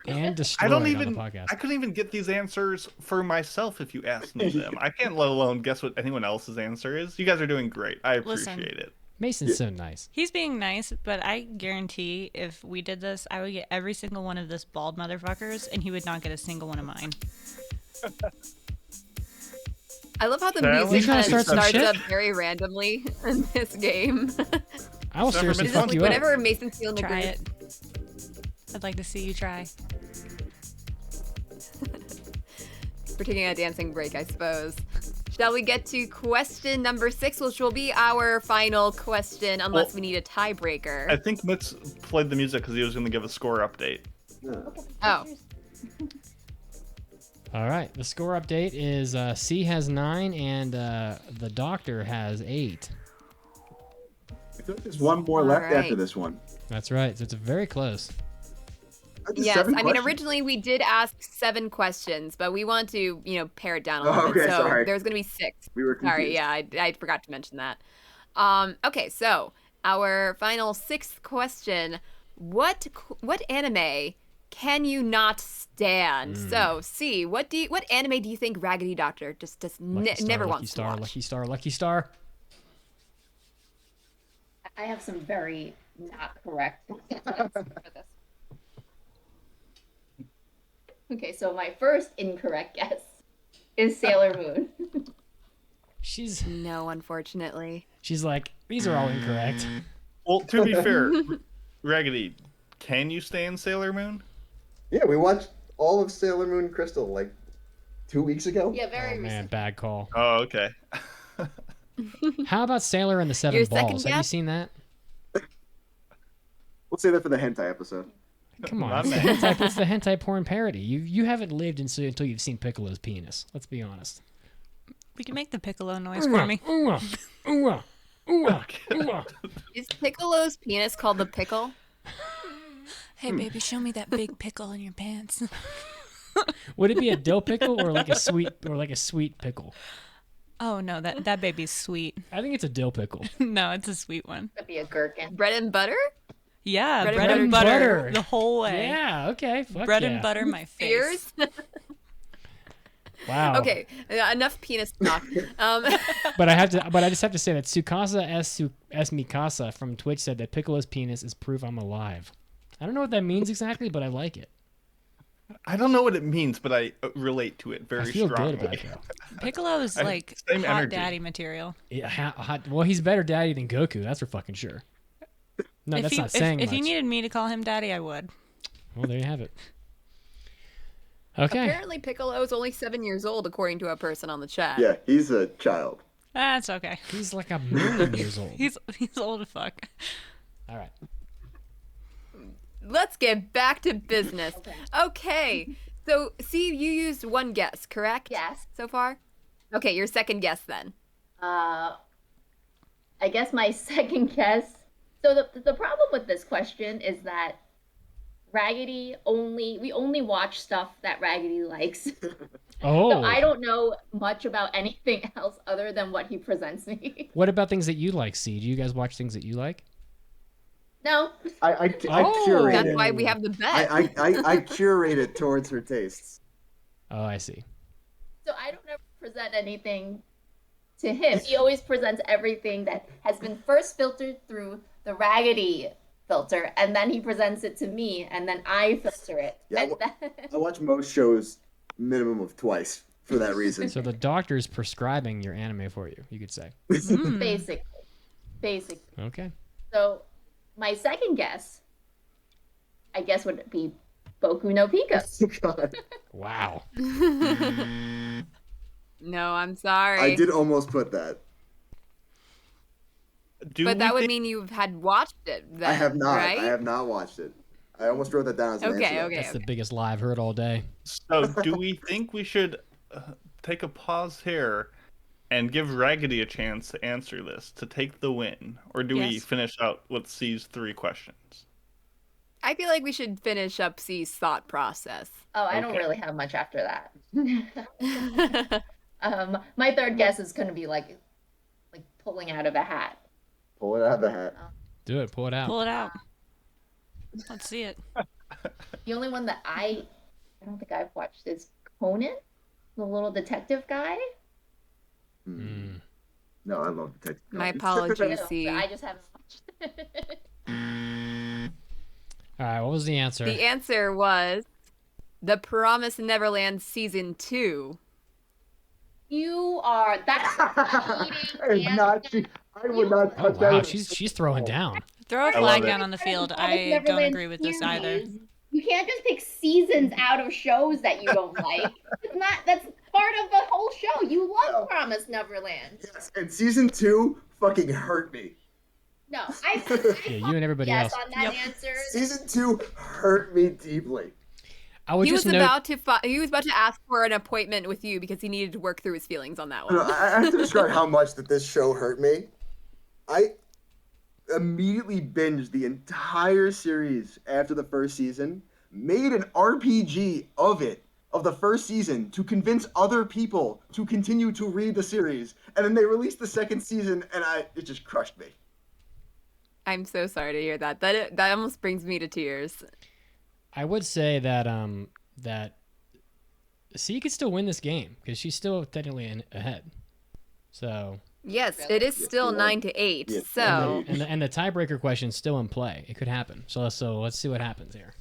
and I destroyed don't on even. the podcast. I couldn't even get these answers for myself if you asked me them. I can't let alone guess what anyone else's answer is. You guys are doing great. I Listen. appreciate it. Mason's so nice. He's being nice, but I guarantee if we did this, I would get every single one of this bald motherfuckers, and he would not get a single one of mine. I love how the Well, music He's gonna kind of start some starts shit? up very randomly in this game. I will seriously been fuck fun. you up. Whenever Mason's feeling the Try great. it. I'd like to see you try. We're taking a dancing break, I suppose. Shall we get to question number 6, which will be our final question, unless we need a tiebreaker. I think Mitz played the music because he was going to give a score update. Oh. All right. The score update is C has 9 and the doctor has 8. I feel like there's one more left Alright. after this one. That's right. So it's very close. That's Yes, 7 I mean, questions. originally we did ask 7 questions, but we want to, pare it down a little bit. Okay, So sorry. there's going to be 6. We were confused. Sorry, yeah, I forgot to mention that. Okay, so our final 6th question: What anime can you not stand? So, C, what anime do you think Raggedy Doctor just Lucky star, never lucky wants star, to watch? lucky star, lucky star. I have some very not correct for this. Okay, so my first incorrect guess is Sailor Moon. She's No, unfortunately. like, these are all incorrect. Well, to be fair, Raggedy, can you stay in Sailor Moon? Yeah, we watched all of Sailor Moon Crystal like 2 weeks ago. Yeah, very Oh man, recent. bad call. Oh, okay. How about Sailor and the Seven Your second Balls? Have you guess? seen that? We'll say that for the hentai episode. Come on, My it's the, man. hentai, it's the hentai porn parody. You haven't lived until you've seen Piccolo's penis. Let's be honest. We can make the piccolo noise for me. Ooh, ooh, ooh, ooh. Is Piccolo's penis called the pickle? Hey, baby, show me that big pickle in your pants. Would it be a dill pickle or like a sweet pickle? Oh no, that baby's sweet. I think it's a dill pickle. No, it's a sweet one. Could be a gherkin. Bread and butter? Yeah, Bread bread, and and butter. butter the whole way. Yeah, okay. Fuck Bread yeah. and butter, my face. Spears? Wow. Okay, enough penis talk. But I just have to say that Tsukasa S Mikasa from Twitch said that Piccolo's penis is proof I'm alive. I don't know what that means exactly, but I like it. I don't know what it means, but I relate to it very I feel strongly. good about it though. Piccolo is like same hot energy. daddy material. Yeah, well, he's better daddy than Goku. That's for fucking sure. No, if that's he, not saying if much. you needed me to call him daddy, I would. Well, there you have it. Okay. Apparently, Piccolo is only 7 years old, according to a person on the chat. Yeah, he's a child. That's okay. He's like a million years old. He's old as fuck. All right. Let's get back to business. Okay. So, see, you used one guess, correct? Yes. So far? Okay, your second guess then. I guess my second guess So the problem with this question is that we only watch stuff that Raggedy likes. Oh. So I don't know much about anything else other than what he presents me. What about things that you like, C? Do you guys watch things that you like? No. I Oh. curate That's it. why we have the bet. I curate it towards her tastes. Oh, I see. So I don't ever present anything to him. He always presents everything that has been first filtered through the Raggedy filter, and then he presents it to me, and then I filter it. Yeah, I watch most shows minimum of twice for that reason. So the doctor's prescribing your anime for you, you could say. Basically. Okay. So my second guess, I guess, would be Boku no Pico. God. Wow. No, I'm sorry. I did almost put that. But that would mean you had watched it then, I have not. right? I have not watched it. I almost wrote that down as an answer. That's the biggest lie I've heard all day. So, do we think we should take a pause here and give Raggedy a chance to answer this, to take the win? Or do we Yes. finish out with C's 3 questions? I feel like we should finish up C's thought process. Oh, I don't really have much after that. My third guess is going to be like pulling out of a hat. Pull it out of the hat. Do it. Pull it out. Pull it out. Let's see it. The only one that I don't think I've watched is Conan, the little detective guy. No, I love Detective Conan. My apologies, C. I just haven't watched it. All right, what was the answer? The answer was The Promised Neverland Season 2. You are that. I would not touch Wow, that. she's throwing down. Throw a I flag love down it. on the field. Promised I don't Neverland agree with this either. series. You can't just pick seasons out of shows that you don't like. That's part of the whole show. You love Promised Neverland. Yes, and season 2 fucking hurt me. No, Yeah, you and everybody yes else. on that answer. Season 2 hurt me deeply. I would He was just note. about to ask for an appointment with you because he needed to work through his feelings on that one. No, I have to describe how much that this show hurt me. I immediately binged the entire series after the first season, made an RPG of the first season to convince other people to continue to read the series, and then they released the second season, and it just crushed me. I'm so sorry to hear that. That almost brings me to tears. I would say that that C could still win this game because she's still technically ahead. So. Yes, it is still 9-8. Yes, So And the tiebreaker question is still in play. It could happen. So let's see what happens here.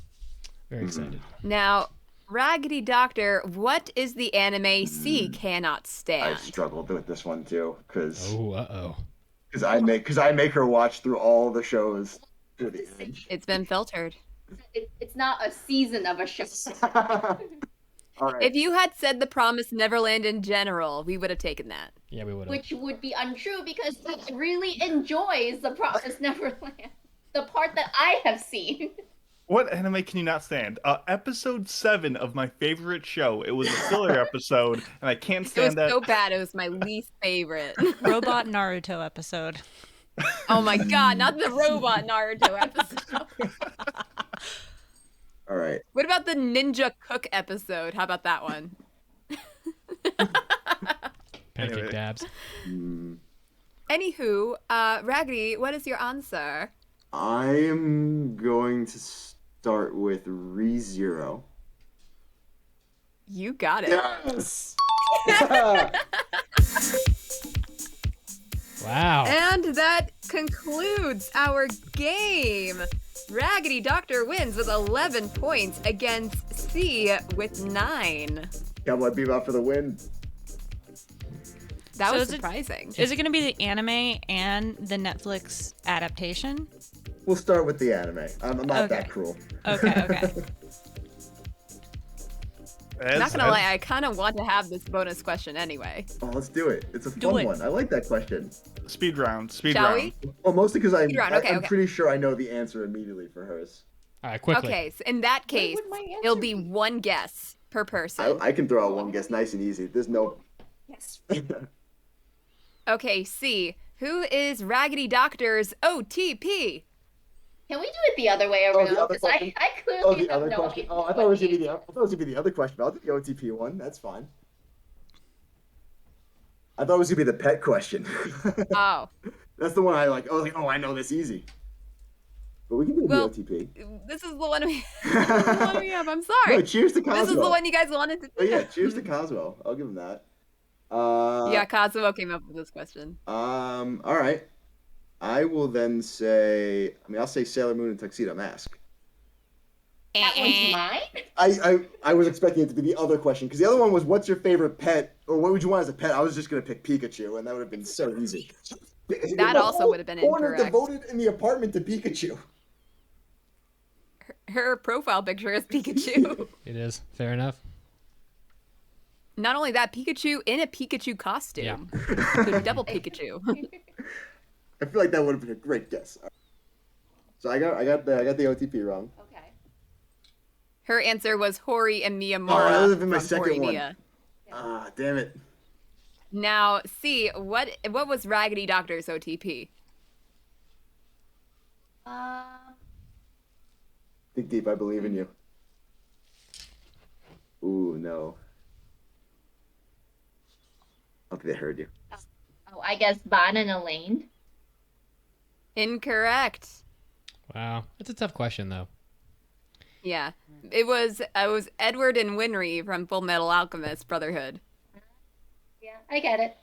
Very excited. now, Raggedy Doctor, what is the anime C cannot I stand? struggled with this one too, because Oh, I make her watch through all the shows to the end. It's been filtered. It's not a season of a show. All right. If you had said The Promised Neverland in general, we would have taken that. Yeah, we would have. Which would be untrue because he really enjoys The Promised Neverland. The part that I have seen. What anime can you not stand? Episode 7 of my favorite show. It was a filler episode, and I can't It was stand that. so bad. It was my least favorite. Robot Naruto episode. Oh my god, not the robot Naruto episode. All right. What about the Ninja Cook episode? How about that one? Pancake Anyway. dabs. Anywho, Raggedy, what is your answer? I'm going to start with ReZero. You got it. Yes. Wow. And that concludes our game. Raggedy Doctor wins with 11 points against C with 9. Cowboy Bebop for the win. That So was is it- surprising. Is it going to be the anime and the Netflix adaptation? We'll start with the anime. I'm not that Okay. cruel. Okay. Not gonna lie, I kind of want to have this bonus question anyway. Oh, let's do it. It's a Do fun it. one. I like that question. Speed round. Shall we? Well, mostly because I'm Speed round, okay, okay. pretty sure I know the answer immediately for hers. All right, quickly. Okay, so in that case, would my answer it'll be one guess per person. I can throw out one guess nice and easy. There's no. Yes. Okay, C. Who is Raggedy Doctor's OTP? Can we do it the other way Oh, around? the other Because question. I Oh, clearly the have other no question. idea Oh, I what thought it was he gonna be is. I thought it was gonna be the other question, but I'll do the OTP one. That's fine. I thought it was gonna be the pet question. Oh. That's the one I like. I was like, oh, I know this easy. But we can do Well, the OTP. This is the one we, this is the one we have. I'm sorry. No, cheers to Cosmo. This is the one you guys wanted to do. Oh yeah, cheers to Cosmo. I'll give him that. Yeah, Cosmo came up with this question. All right. I will then say. I'll say Sailor Moon and Tuxedo Mask. That one's mine? I was expecting it to be the other question because the other one was, "What's your favorite pet?" or "What would you want as a pet?" I was just gonna pick Pikachu, and that would have been so easy. That also would have been corner incorrect. devoted in the apartment to Pikachu. Her profile picture is Pikachu. It is. Fair enough. Not only that, Pikachu in a Pikachu costume. So double Pikachu. I feel like that would have been a great guess. So I got the OTP wrong. Okay. Her answer was Hori and Miyamura. Oh, that would have been my from second Hori one. Mia. Ah, damn it. Now, see, what was Raggedy Doctor's OTP? Dig deep, I believe in you. Ooh, no. I don't think they heard you. Oh, I guess Banana Lane. Incorrect. Wow. That's a tough question, though. Yeah. It was Edward and Winry from Full Metal Alchemist Brotherhood. Yeah, I get it.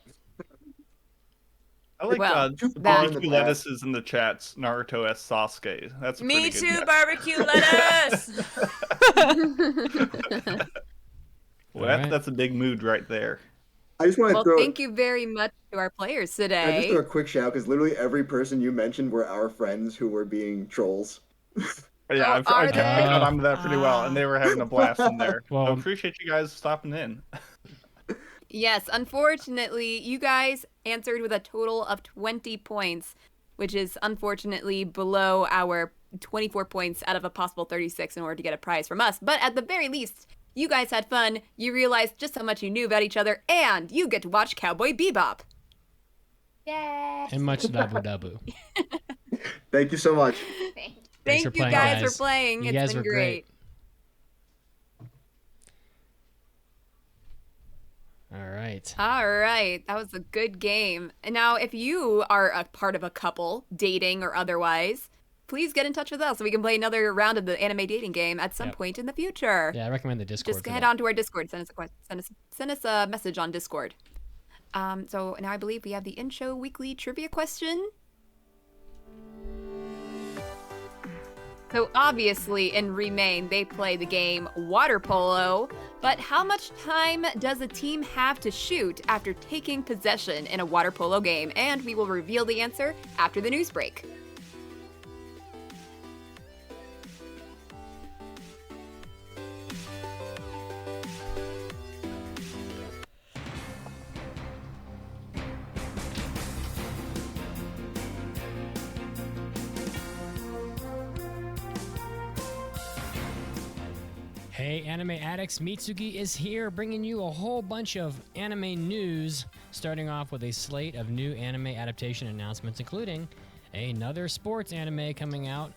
I like Well, barbecue lettuces in the chats. Naruto S Sasuke. That's a Me pretty too, good barbecue lettuce. Well, Alright. that's a big mood right there. I just want to Well, throw. thank you very much to our players I just today. throw a quick shout because literally every person you mentioned were our friends who were being trolls. But yeah, Oh, I are got they? onto that pretty well, and they were having a blast in there. Well- I appreciate you guys stopping in. Yes, unfortunately, you guys answered with a total of 20 points, which is unfortunately below our 24 points out of a possible 36 in order to get a prize from us. But at the very least, you guys had fun, you realized just how much you knew about each other, and you get to watch Cowboy Bebop. Yay! And much dabu dabu. Thank you so much. Thanks. Thanks Thank for you playing, guys guys. for playing. You It's guys been were great. All right. All right, that was a good game. And now, if you are a part of a couple, dating or otherwise, please get in touch with us so we can play another round of the anime dating game at some Yep. point in the future. Yeah, I recommend the Discord. Just for head that. on to our Discord. Send us a message on Discord. So now I believe we have the in-show weekly trivia question. So obviously in Remain, they play the game water polo, but how much time does a team have to shoot after taking possession in a water polo game? And we will reveal the answer after the news break. Hey, Anime Addicts, Mitsugi is here bringing you a whole bunch of anime news, starting off with a slate of new anime adaptation announcements, including another sports anime coming out.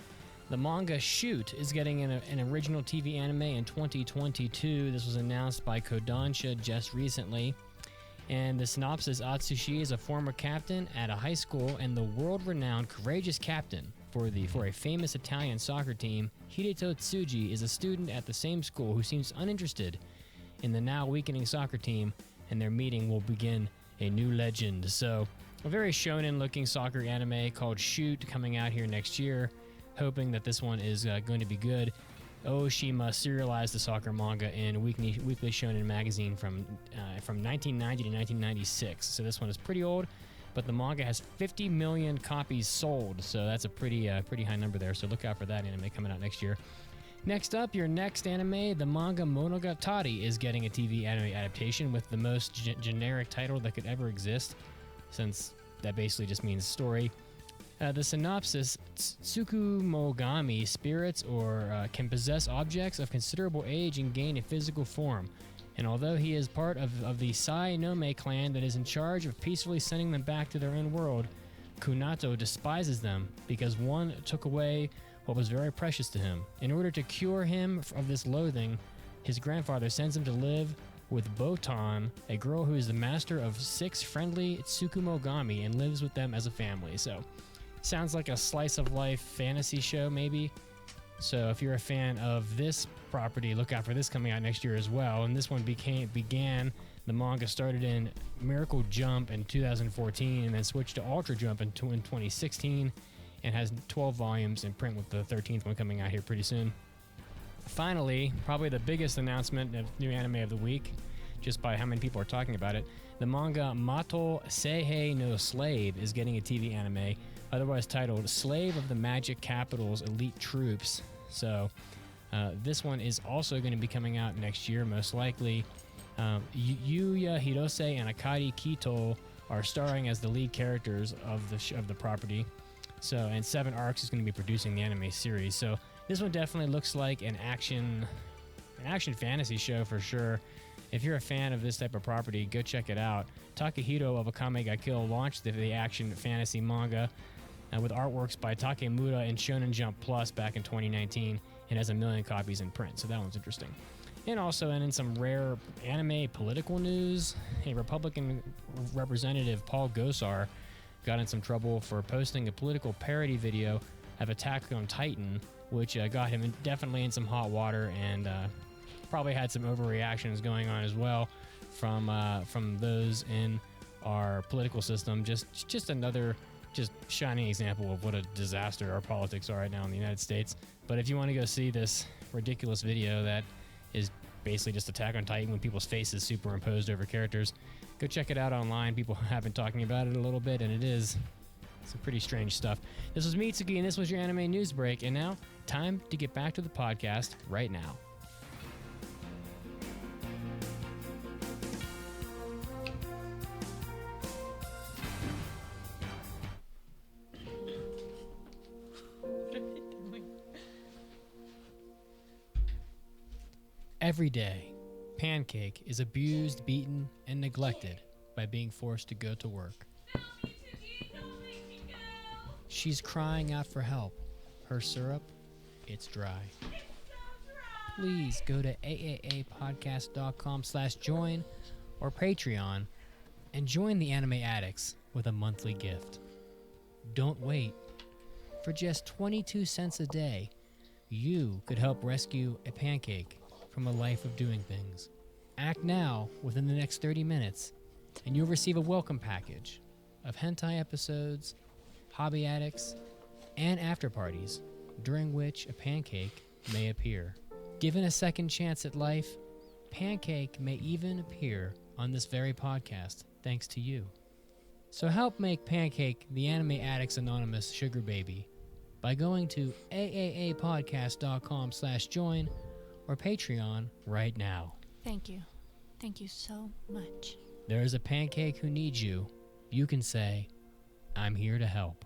The manga Shoot is getting an original TV anime in 2022. This was announced by Kodansha just recently. And the synopsis, Atsushi is a former captain at a high school and the world-renowned courageous captain for a famous Italian soccer team. Hideto Tsuji is a student at the same school who seems uninterested in the now weakening soccer team, and their meeting will begin a new legend. So, a very shonen-looking soccer anime called Shoot coming out here next year, hoping that this one is going to be good. Oshima serialized the soccer manga in Weekly Shonen magazine from 1990 to 1996. So this one is pretty old, but the manga has 50 million copies sold. So that's a pretty high number there. So look out for that anime coming out next year. Next up, your next anime, the manga Monogatari, is getting a TV anime adaptation with the most generic title that could ever exist, since that basically just means story. The synopsis, Tsukumogami spirits can possess objects of considerable age and gain a physical form. And although he is part of the Sai Nome clan that is in charge of peacefully sending them back to their own world, Kunato despises them because one took away what was very precious to him. In order to cure him of this loathing, his grandfather sends him to live with Botan, a girl who is the master of 6 friendly Tsukumogami and lives with them as a family. So, sounds like a slice of life fantasy show, maybe. So, if you're a fan of this property, look out for this coming out next year as well. And this one began. The manga started in Miracle Jump in 2014 and then switched to Ultra Jump in 2016 and has 12 volumes in print with the 13th one coming out here pretty soon. Finally, probably the biggest announcement of new anime of the week, just by how many people are talking about it, the manga Mato Seihei no Slave is getting a TV anime, otherwise titled Slave of the Magic Capital's Elite Troops. So this one is also going to be coming out next year, most likely. Yuya Hirose and Akari Kito are starring as the lead characters of the property. So, and 7 Arcs is going to be producing the anime series. So this one definitely looks like an action fantasy show for sure. If you're a fan of this type of property, go check it out. Takahiro of Akame ga Kill launched the action fantasy manga with artworks by Takemura and Shonen Jump Plus back in 2019 and has 1 million copies in print. So that one's interesting. And also, and in some rare anime political news, a Republican representative, Paul Gosar, got in some trouble for posting a political parody video of Attack on Titan, which got him definitely in some hot water and probably had some overreactions going on as well from those in our political system. Just another shining example of what a disaster our politics are right now in the United States. But if you want to go see this ridiculous video that is basically just Attack on Titan with people's faces superimposed over characters, go check it out online. People have been talking about it a little bit, and it is some pretty strange stuff. This was Mitsuki, and this was your anime news break. And now, time to get back to the podcast right now. Every day, Pancake is abused, beaten, and neglected by being forced to go to work. She's crying out for help. Her syrup, it's dry. Please go to AAApodcast.com/join or Patreon and join the Anime Addicts with a monthly gift. Don't wait. For just 22 cents a day, you could help rescue a pancake from a life of doing things. Act now within the next 30 minutes, and you'll receive a welcome package of hentai episodes, hobby addicts, and after parties during which a pancake may appear. Given a second chance at life, Pancake may even appear on this very podcast thanks to you. So help make Pancake the Anime Addicts Anonymous sugar baby by going to AAApodcast.com/join or Patreon right now. Thank you. Thank you so much. There is a pancake who needs you. You can say, I'm here to help.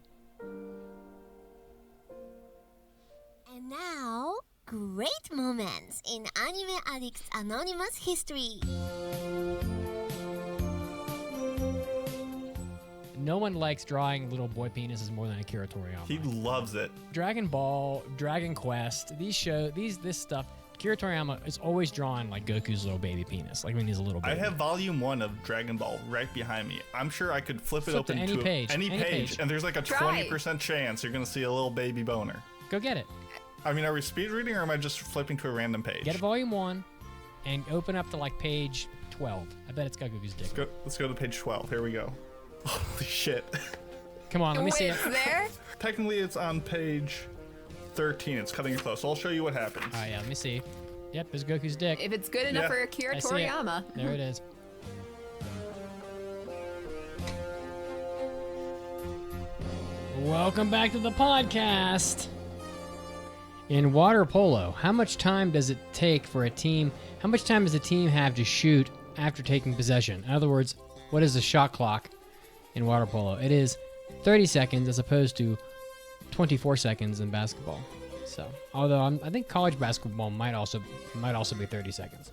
And now, great moments in Anime Addicts Anonymous history. No one likes drawing little boy penises more than Akira Toriyama. He loves it. Dragon Ball, Dragon Quest, this stuff, Akira Toriyama is always drawing like Goku's little baby penis, like when he's a little baby. I have volume 1 of Dragon Ball right behind me. I'm sure I could flip it open to any page, any page, and there's like a Try. 20% chance you're gonna see a little baby boner. Go get it. I mean, are we speed reading or am I just flipping to a random page? Get a volume 1 and open up to like page 12. I bet it's got Goku's dick. Let's go to page 12. Here we go. Holy shit. Come on, let me see it. It's there? Technically, it's on page 13. It's cutting it close. So I'll show you what happens. All right, yeah, let me see. Yep, there's Goku's dick. If it's good enough Yeah. for Akira I see it. Toriyama. There it is. Welcome back to the podcast. In water polo, how much time does it take for a team? How much time does a team have to shoot after taking possession? In other words, what is the shot clock in water polo? It is 30 seconds as opposed to 24 seconds in basketball. So, although I think college basketball might also be 30 seconds.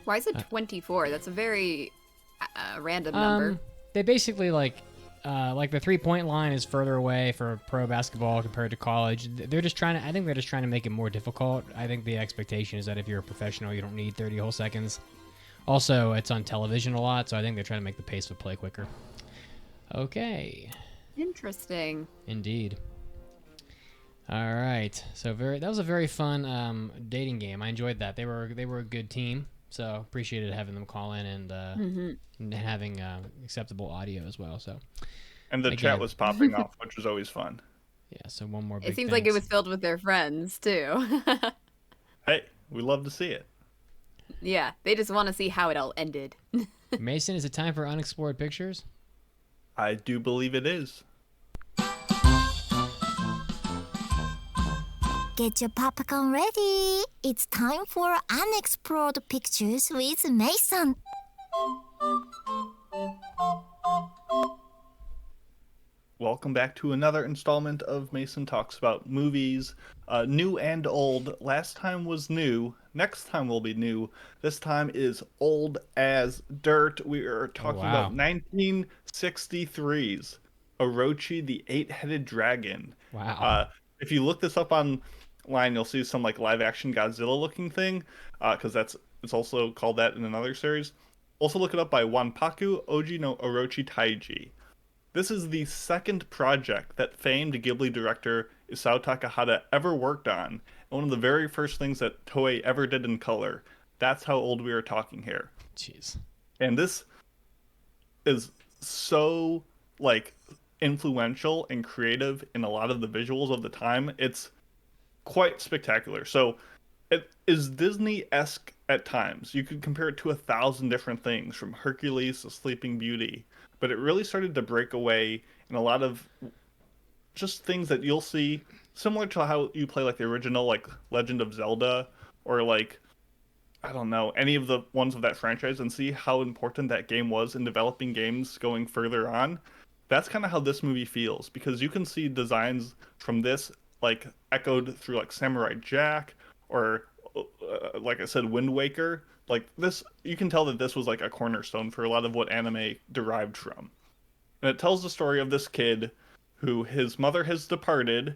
Why is it 24? That's a very random number. They basically like like the 3-point line is further away for pro basketball compared to college. They're just trying to. I think they're just trying to make it more difficult. I think the expectation is that if you're a professional, you don't need 30 whole seconds. Also, it's on television a lot, so I think they're trying to make the pace of play quicker. Okay. Interesting. Indeed. All right. So that was a very fun dating game. I enjoyed that. They were a good team. So appreciated having them call in and having acceptable audio as well. So. And the chat was popping off, which was always fun. Yeah. So one more. Big It seems thanks. like it was filled with their friends too. Hey, we love to see it. Yeah, they just want to see how it all ended. Mason, is it time for Unexplored Pictures? I do believe it is. Get your popcorn ready. It's time for Unexplored Pictures with Mason. Welcome back to another installment of Mason Talks About Movies, new and old. Last time was new. Next time will be new. This time is old as dirt. We are talking about 1963's Orochi the Eight-Headed Dragon. Wow. If you look this up online, you'll see some like live-action Godzilla-looking thing, because it's also called that in another series. Also look it up by Wanpaku Oji no Orochi Taiji. This is the second project that famed Ghibli director Isao Takahata ever worked on, and one of the very first things that Toei ever did in color. That's how old we are talking here. Jeez. And this is so, like, influential and creative in a lot of the visuals of the time. It's quite spectacular. So it is Disney-esque at times. You could compare it to 1,000 different things, from Hercules to Sleeping Beauty. But it really started to break away in a lot of just things that you'll see, similar to how you play like the original like Legend of Zelda, or like, I don't know, any of the ones of that franchise, and see how important that game was in developing games going further on. That's kind of how this movie feels, because you can see designs from this like echoed through like Samurai Jack, or like I said, Wind Waker. Like this, you can tell that this was like a cornerstone for a lot of what anime derived from. And it tells the story of this kid who his mother has departed,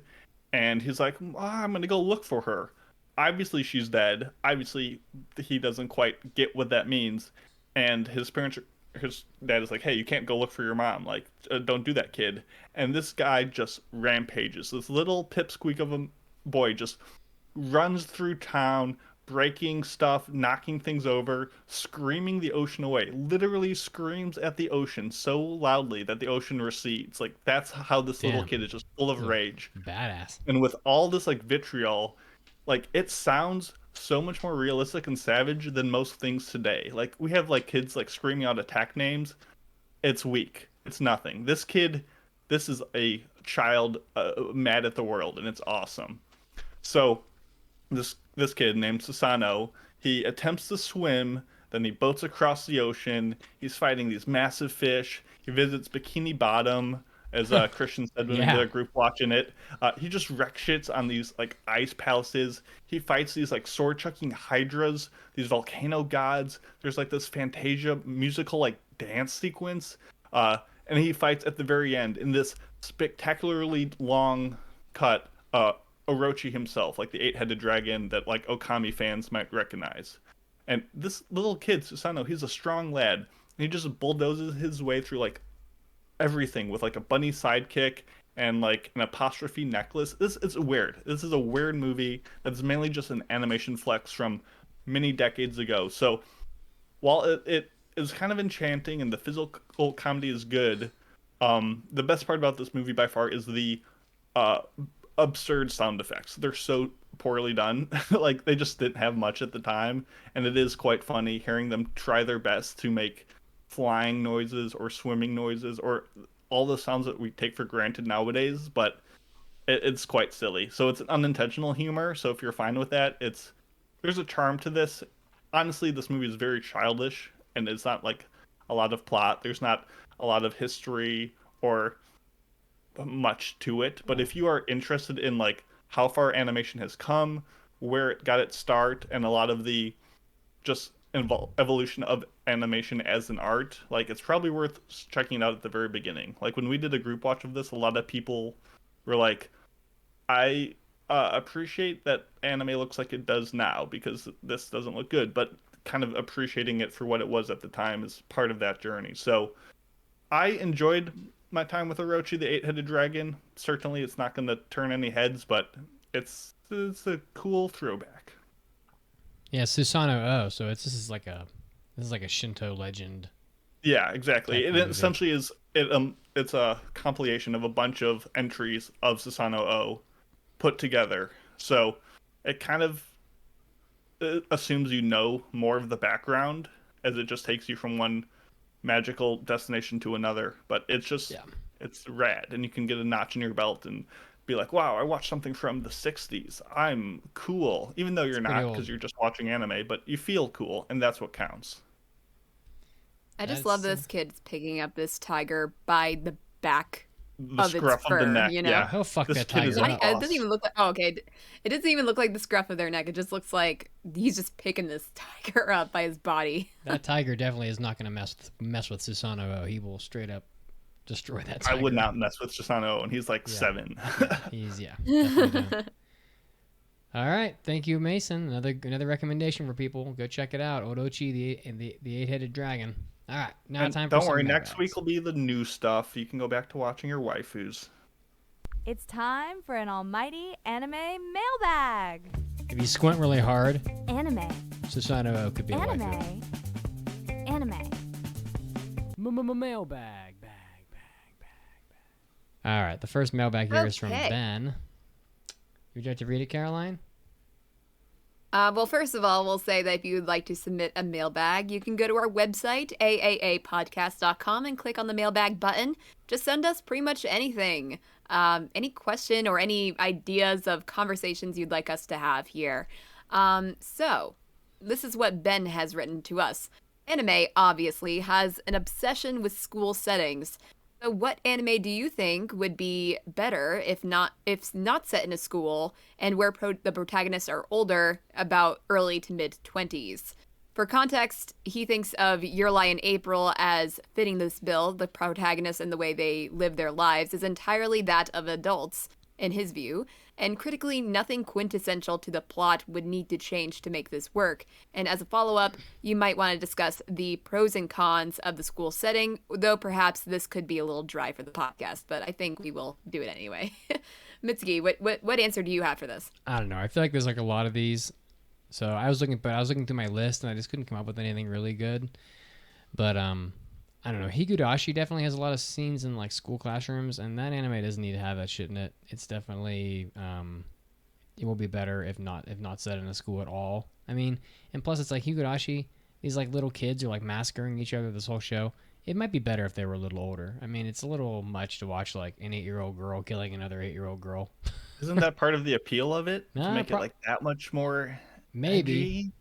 and he's like, I'm gonna go look for her. Obviously she's dead. Obviously he doesn't quite get what that means. And his dad is like, hey, you can't go look for your mom. Like, don't do that, kid. And this guy just rampages. This little pipsqueak of a boy just runs through town, breaking stuff, knocking things over, screaming the ocean away. Literally screams at the ocean so loudly that the ocean recedes. Like, that's how this little kid is just full of rage. Badass. And with all this like vitriol, like, it sounds so much more realistic and savage than most things today. Like, we have like kids like screaming out attack names. It's weak. It's nothing. This is a child mad at the world, and it's awesome. So this kid named Susano, he attempts to swim, then he boats across the ocean. He's fighting these massive fish. He visits Bikini Bottom, as Christian said when we did a group watching it. He just wreck shits on these like ice palaces. He fights these like sword chucking hydras, these volcano gods. There's like this Fantasia musical like dance sequence, and he fights at the very end in this spectacularly long cut Orochi himself, like the eight-headed dragon that like Okami fans might recognize. And this little kid, Susano, he's a strong lad, and he just bulldozes his way through like everything with like a bunny sidekick and like an apostrophe necklace. This is weird. This is a weird movie that's mainly just an animation flex from many decades ago. So while it is kind of enchanting and the physical comedy is good, the best part about this movie by far is the absurd sound effects. They're so poorly done. Like, they just didn't have much at the time, and it is quite funny hearing them try their best to make flying noises or swimming noises or all the sounds that we take for granted nowadays, but it's quite silly. So it's an unintentional humor, so if you're fine with that, there's a charm to this. Honestly, this movie is very childish, and it's not like a lot of plot. There's not a lot of history or much to it, but if you are interested in like how far animation has come, where it got its start, and a lot of the just evolution of animation as an art. Like, it's probably worth checking it out at the very beginning. Like, when we did a group watch of this, a lot of people were like, I appreciate that anime looks like it does now because this doesn't look good, but kind of appreciating it for what it was at the time is part of that journey. So I enjoyed my time with Orochi, the eight-headed dragon. Certainly it's not going to turn any heads, but it's a cool throwback. Yeah, Susanoo. So this is like a Shinto legend. Yeah, exactly. It essentially is it's a compilation of a bunch of entries of Susanoo put together. So it kind of assumes you know more of the background as it just takes you from one magical destination to another. But it's just it's rad, and you can get a notch in your belt and be like, wow, I watched something from the 60s. I'm cool. Even though you're not, because you're just watching anime, but you feel cool, and that's what counts. I just love this kid picking up this tiger by the back the of its fur, of the neck. you know? Yeah, he'll fuck this that kid is tiger a up. boss. It doesn't even look like, oh, okay. It doesn't even look like the scruff of their neck. It just looks like he's just picking this tiger up by his body. That tiger definitely is not going to mess with Susanoo. He will straight up destroy that tiger. I would not mess with Susanoo, and he's like 7. He's definitely done. All right, thank you, Mason. Another recommendation for people. Go check it out. Orochi, the eight-headed dragon. All right, now and time for don't some worry, mailbags. next week will be the new stuff. You can go back to watching your waifus. It's time for an almighty anime mailbag. If you squint really hard, Anime. Susanoo could be a Anime. waifu. Anime. Mailbag. All right, the first mailbag here is from Okay. Ben. Would you like to read it, Caroline? Well, first of all, we'll say that if you would like to submit a mailbag, you can go to our website, AAApodcast.com, and click on the mailbag button. Just send us pretty much anything. Any question or any ideas of conversations you'd like us to have here. So, this is what Ben has written to us. Anime, obviously, has an obsession with school settings. So what anime do you think would be better if not set in a school and where the protagonists are older, about early to mid-20s? For context, he thinks of Your Lie in April as fitting this bill. The protagonists and the way they live their lives is entirely that of adults, in his view, and critically nothing quintessential to the plot would need to change to make this work. And as a follow-up, you might want to discuss the pros and cons of the school setting, though perhaps this could be a little dry for the podcast, but I think we will do it anyway. Mitsuki, what answer do you have for this? I don't know. I feel like there's like a lot of these. So I was looking through my list and I just couldn't come up with anything really good. But I don't know. Higurashi definitely has a lot of scenes in like school classrooms, and that anime doesn't need to have that shit in it. It's definitely it will be better if not set in a school at all. I mean, and plus it's like Higurashi, these like little kids are like massacring each other this whole show. It might be better if they were a little older. I mean, it's a little much to watch like an 8-year-old girl killing another 8-year-old girl. Isn't that part of the appeal of it? Nah, to make it like that much more maybe edgy?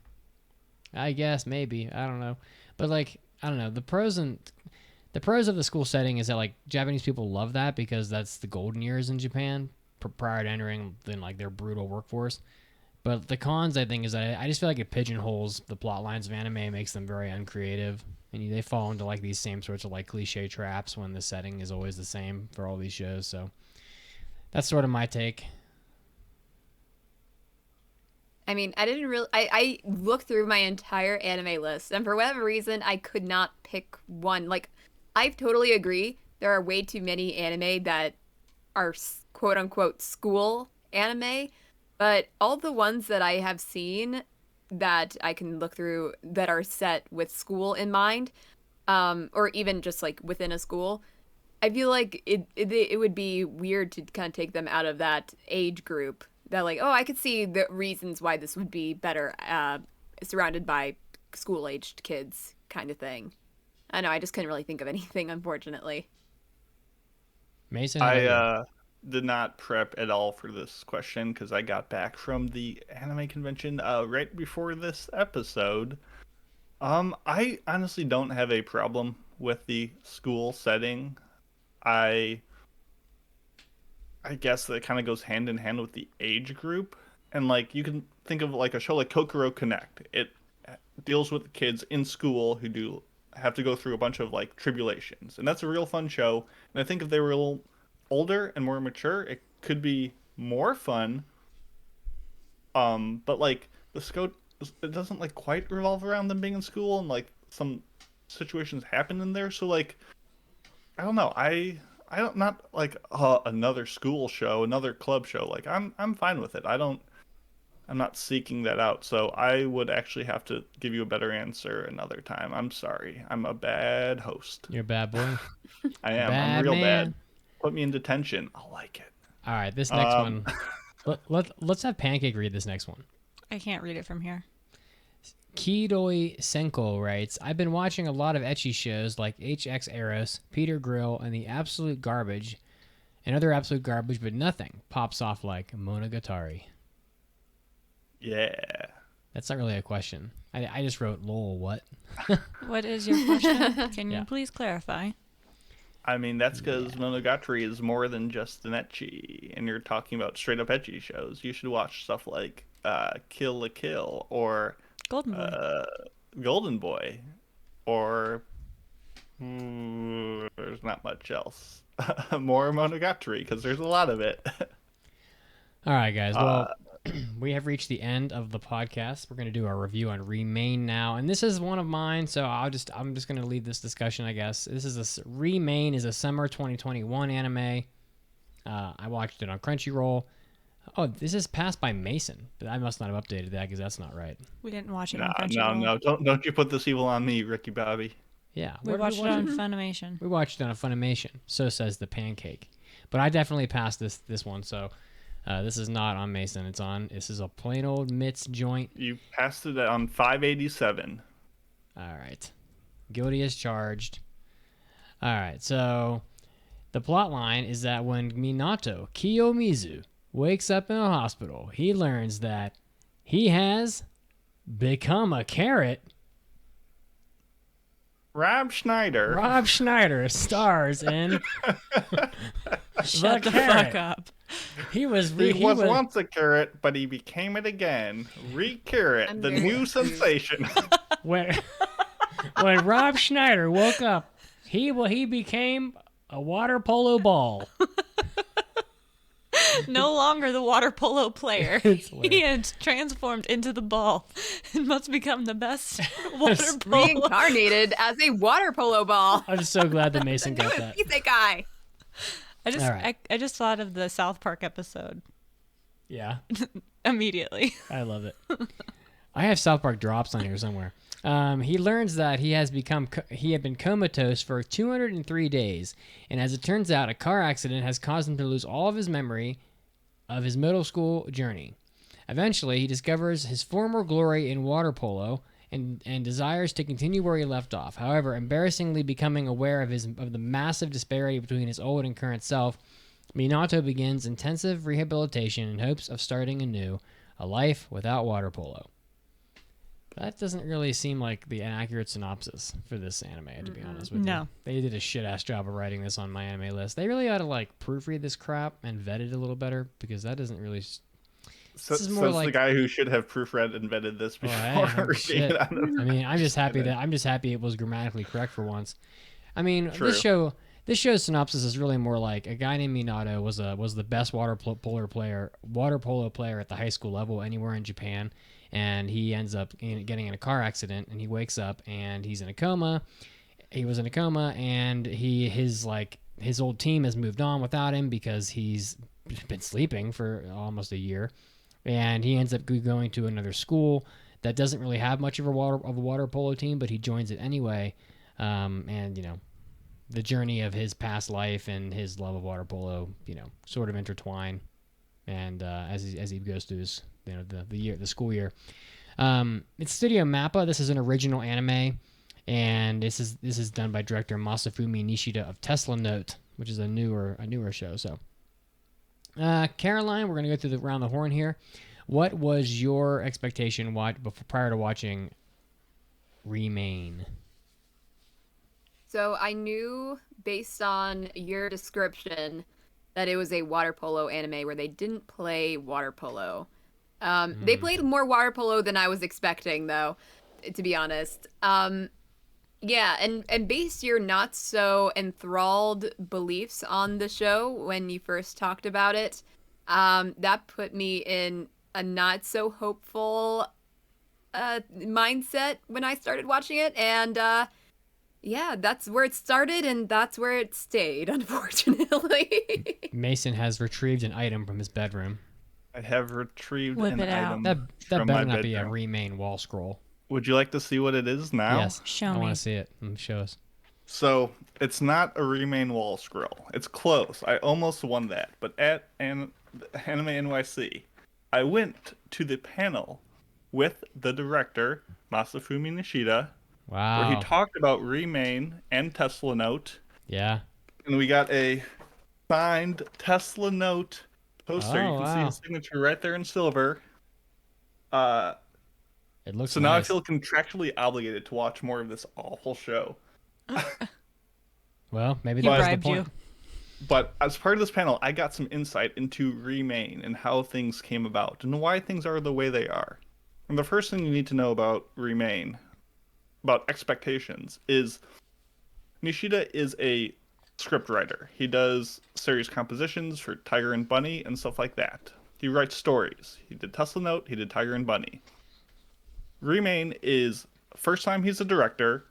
I guess maybe. I don't know. But like I don't know. The pros of the school setting is that like Japanese people love that because that's the golden years in Japan prior to entering then like their brutal workforce. But the cons, I think, is that I just feel like it pigeonholes the plot lines of anime and makes them very uncreative. And they fall into like these same sorts of like cliche traps when the setting is always the same for all these shows. So that's sort of my take. I mean, I looked through my entire anime list, and for whatever reason, I could not pick one. Like, I totally agree. There are way too many anime that are quote-unquote school anime, but all the ones that I have seen that I can look through that are set with school in mind, or even just, like, within a school, I feel like it would be weird to kind of take them out of that age group. That like, oh, I could see the reasons why this would be better surrounded by school-aged kids kind of thing. I know, I just couldn't really think of anything, unfortunately. Mason, I did not prep at all for this question because I got back from the anime convention right before this episode. I honestly don't have a problem with the school setting. I guess that kind of goes hand in hand with the age group. And like you can think of like a show like Kokoro Connect. It deals with kids in school who have to go through a bunch of like tribulations, and that's a real fun show. And I think if they were a little older and more mature, it could be more fun. But like the scope, it doesn't like quite revolve around them being in school, and like some situations happen in there. So like, I don't know. I don't not like another school show, another club show. Like I'm fine with it. I'm not seeking that out. So I would actually have to give you a better answer another time. I'm sorry. I'm a bad host. You're a bad boy. I am. Bad I'm real man. bad. Put me in detention. I'll like it. All right, this next one. Let's have Pancake read this next one. I can't read it from here. Kidoi Senko writes, I've been watching a lot of ecchi shows like HX Eros, Peter Grill, and the absolute garbage, and other absolute garbage, but nothing pops off like Monogatari. Yeah. That's not really a question. I just wrote, lol, what? What is your question? Can Yeah. you please clarify? I mean, that's because Monogatari is more than just an ecchi, and you're talking about straight up ecchi shows. You should watch stuff like Kill la Kill, or Golden Boy. Golden Boy, or there's not much else. More Monogatari, because there's a lot of it. All right, guys. Well, we have reached the end of the podcast. We're going to do our review on Remain now, and this is one of mine. So I'm just going to lead this discussion, I guess. Remain is a summer 2021 anime. I watched it on Crunchyroll. Oh, this is passed by Mason. I must not have updated that because that's not right. We didn't watch it on No, Crunchyroll. don't you put this evil on me, Ricky Bobby. Yeah, We watched it on Funimation. We watched it on Funimation. So says the Pancake. But I definitely passed this one. So this is not on Mason. This is a plain old Mitts joint. You passed it on 587. All right. Guilty as charged. All right. So the plot line is that when Minato Kiyomizu wakes up in a hospital, he learns that he has become a carrot. Rob Schneider. Rob Schneider stars in Shut the fuck up. He was once a carrot, but he became it again. Re-carrot, the new sensation. When Rob Schneider woke up, he became a water polo ball. No longer the water polo player. He had transformed into the ball and must become the best water polo. Reincarnated as a water polo ball. I'm just so glad that Mason got that. Guy. I just thought of the South Park episode Yeah, immediately. I love it. I have South Park drops on here somewhere. He learns that he had been comatose for 203 days, and as it turns out, a car accident has caused him to lose all of his memory of his middle school journey. Eventually, he discovers his former glory in water polo and desires to continue where he left off. However, embarrassingly becoming aware of the massive disparity between his old and current self, Minato begins intensive rehabilitation in hopes of starting anew, a life without water polo. That doesn't really seem like the accurate synopsis for this anime, to be honest with you. No. They did a shit-ass job of writing this on my anime list. They really ought to, proofread this crap and vet it a little better, because that doesn't really... This is more like the guy who should have proofread and vetted this before reading it on I mean, I'm just happy it was grammatically correct for once. I mean, True. This show's synopsis is really more like a guy named Minato was the best water polo player at the high school level anywhere in Japan, and he ends up getting in a car accident, and he wakes up and he's in a coma. He was in a coma, and his old team has moved on without him because he's been sleeping for almost a year, and he ends up going to another school that doesn't really have much of a water polo team, but he joins it anyway, and the journey of his past life and his love of water polo, sort of intertwine, and as he goes through his, the school year. It's Studio Mappa. This is an original anime, and this is done by director Masafumi Nishida of Tesla Note, which is a newer show. So, Caroline, we're gonna go around the horn here. What was your expectation prior to watching Remain? So I knew based on your description that it was a water polo anime where they didn't play water polo. They played more water polo than I was expecting, though. to be honest. Yeah, and base your not so enthralled beliefs on the show when you first talked about it. That put me in a not so hopeful mindset when I started watching it, and yeah, that's where it started and that's where it stayed, unfortunately. Mason has retrieved an item from his bedroom. I have retrieved Whip an it out. item That from better my not be a bedroom. remain wall scroll. Would you like to see what it is now? Yes, Show I me. want to see it. Show us. So it's not a remain wall scroll. It's close. I almost won that. But at Anime NYC, I went to the panel with the director, Masafumi Nishida, Wow. where he talked about Remain and Tesla Note. Yeah. And we got a signed Tesla Note poster. Oh, You can see wow. his signature right there in silver. It looks So now I nice. feel contractually obligated to watch more of this awful show. Well, maybe He that was the bribed point. you. But as part of this panel, I got some insight into Remain and how things came about and why things are the way they are. And the first thing you need to know about Remain, about expectations, is Nishida is a script writer. He does series compositions for Tiger and Bunny and stuff like that. He writes stories. He did Tesla Note, he did Tiger and Bunny. Remain is first time he's a director.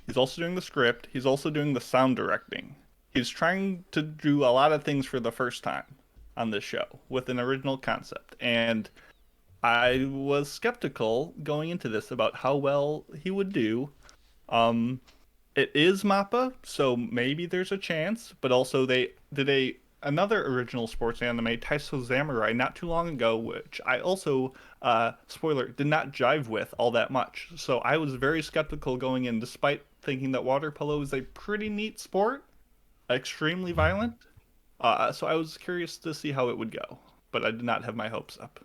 He's also doing the script. He's also doing the sound directing. He's trying to do a lot of things for the first time on this show with an original concept. And I was skeptical going into this about how well he would do. It is MAPPA, so maybe there's a chance, but also they did another original sports anime, Taiso Samurai, not too long ago, which I also, spoiler, did not jive with all that much. So I was very skeptical going in, despite thinking that water polo is a pretty neat sport, extremely violent. So I was curious to see how it would go, but I did not have my hopes up.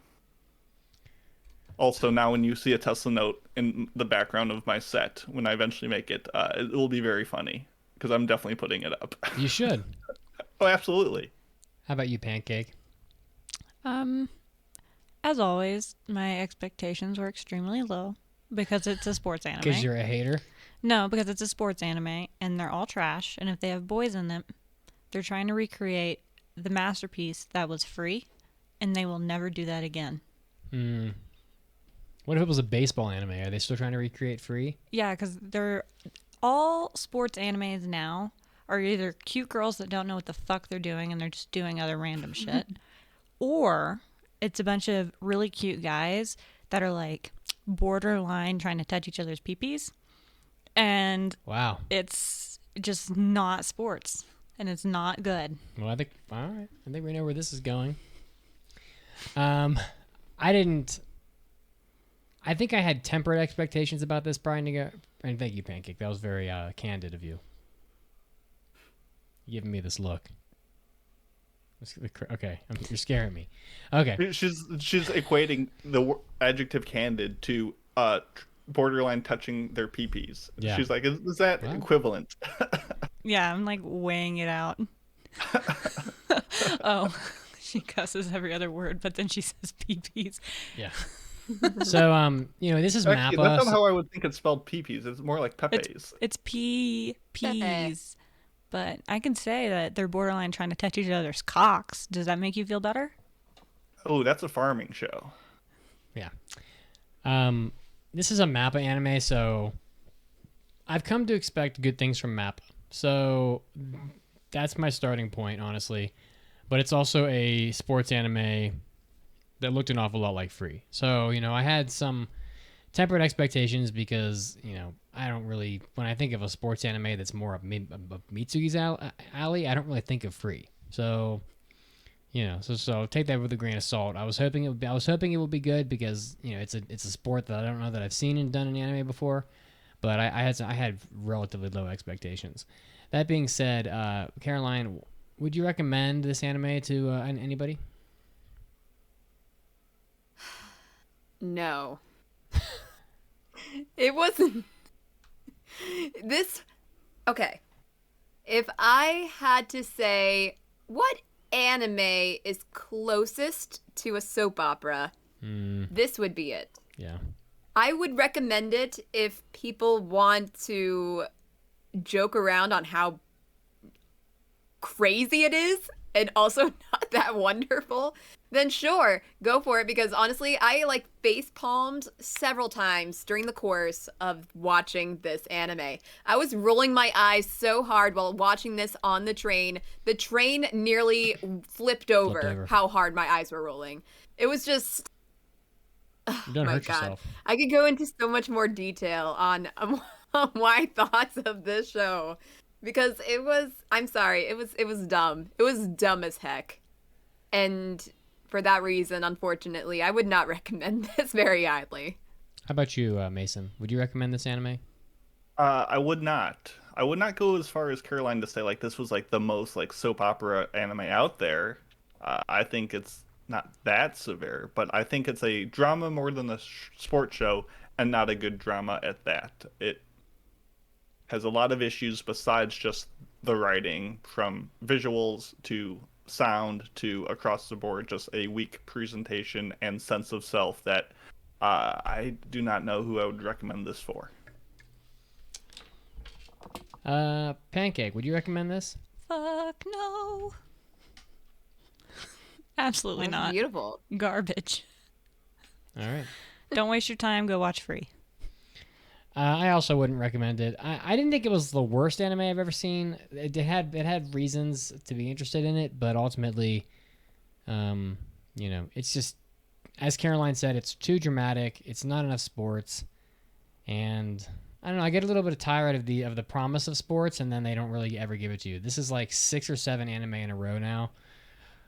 Also, now when you see a Tesla Note in the background of my set, when I eventually make it, it will be very funny, because I'm definitely putting it up. You should. Oh, absolutely. How about you, Pancake? As always, my expectations were extremely low because it's a sports anime. Because you're a hater? No, because it's a sports anime and they're all trash. And if they have boys in them, they're trying to recreate the masterpiece that was free, and they will never do that again. What if it was a baseball anime? Are they still trying to recreate Free? Yeah, because they're all sports animes now are either cute girls that don't know what the fuck they're doing and they're just doing other random shit, or it's a bunch of really cute guys that are like borderline trying to touch each other's peepees, and Wow. it's just not sports and it's not good. Well, all right. I think we know where this is going. I think I had tempered expectations about this, Brian. And thank you, Pancake. That was very candid of you. Giving me this look. Okay, you're scaring me. Okay. She's equating the adjective candid to borderline touching their peepees. Yeah. She's like, is that equivalent? Yeah, I'm like weighing it out. Oh, she cusses every other word, but then she says peepees. Yeah. So, this is Actually, MAPPA. that's not how I would think it's spelled peepees. It's more like pepes. It's peas, but I can say that they're borderline trying to touch each other's cocks. Does that make you feel better? Oh, that's a farming show. Yeah. This is a MAPPA anime, so I've come to expect good things from MAPPA. So that's my starting point, honestly. But it's also a sports anime that looked an awful lot like Free. So, I had some tempered expectations because, I don't really, when I think of a sports anime that's more of Mitsugi's alley, I don't really think of Free. So, so take that with a grain of salt. I was hoping it would be good because, it's a sport that I don't know that I've seen and done in anime before, but I had relatively low expectations. That being said, Caroline, would you recommend this anime to anybody? No. It wasn't. Okay. If I had to say what anime is closest to a soap opera, this would be it. Yeah. I would recommend it if people want to joke around on how crazy it is and also not that wonderful. Then sure, go for it, because honestly, I like face palmed several times during the course of watching this anime. I was rolling my eyes so hard while watching this on the train. The train nearly flipped over how hard my eyes were rolling. It was just, Don't hurt yourself. I could go into so much more detail on my thoughts of this show, because it was, I'm sorry, it was dumb. It was dumb as heck. And for that reason, unfortunately, I would not recommend this very highly. How about you, Mason? Would you recommend this anime? I would not. I would not go as far as Caroline to say like this was like the most like soap opera anime out there. I think it's not that severe, but I think it's a drama more than a sports show, and not a good drama at that. It has a lot of issues besides just the writing, from visuals to sound to across the board, just a weak presentation and sense of self that I do not know who I would recommend this for. Pancake, would you recommend this? Fuck no. Absolutely not. Beautiful. Garbage. All right. Don't waste your time. Go watch Free. I also wouldn't recommend it. I didn't think it was the worst anime I've ever seen. It had reasons to be interested in it, but ultimately, it's just, as Caroline said, it's too dramatic. It's not enough sports, and I don't know. I get a little bit tired of the promise of sports, and then they don't really ever give it to you. This is like 6 or 7 anime in a row now,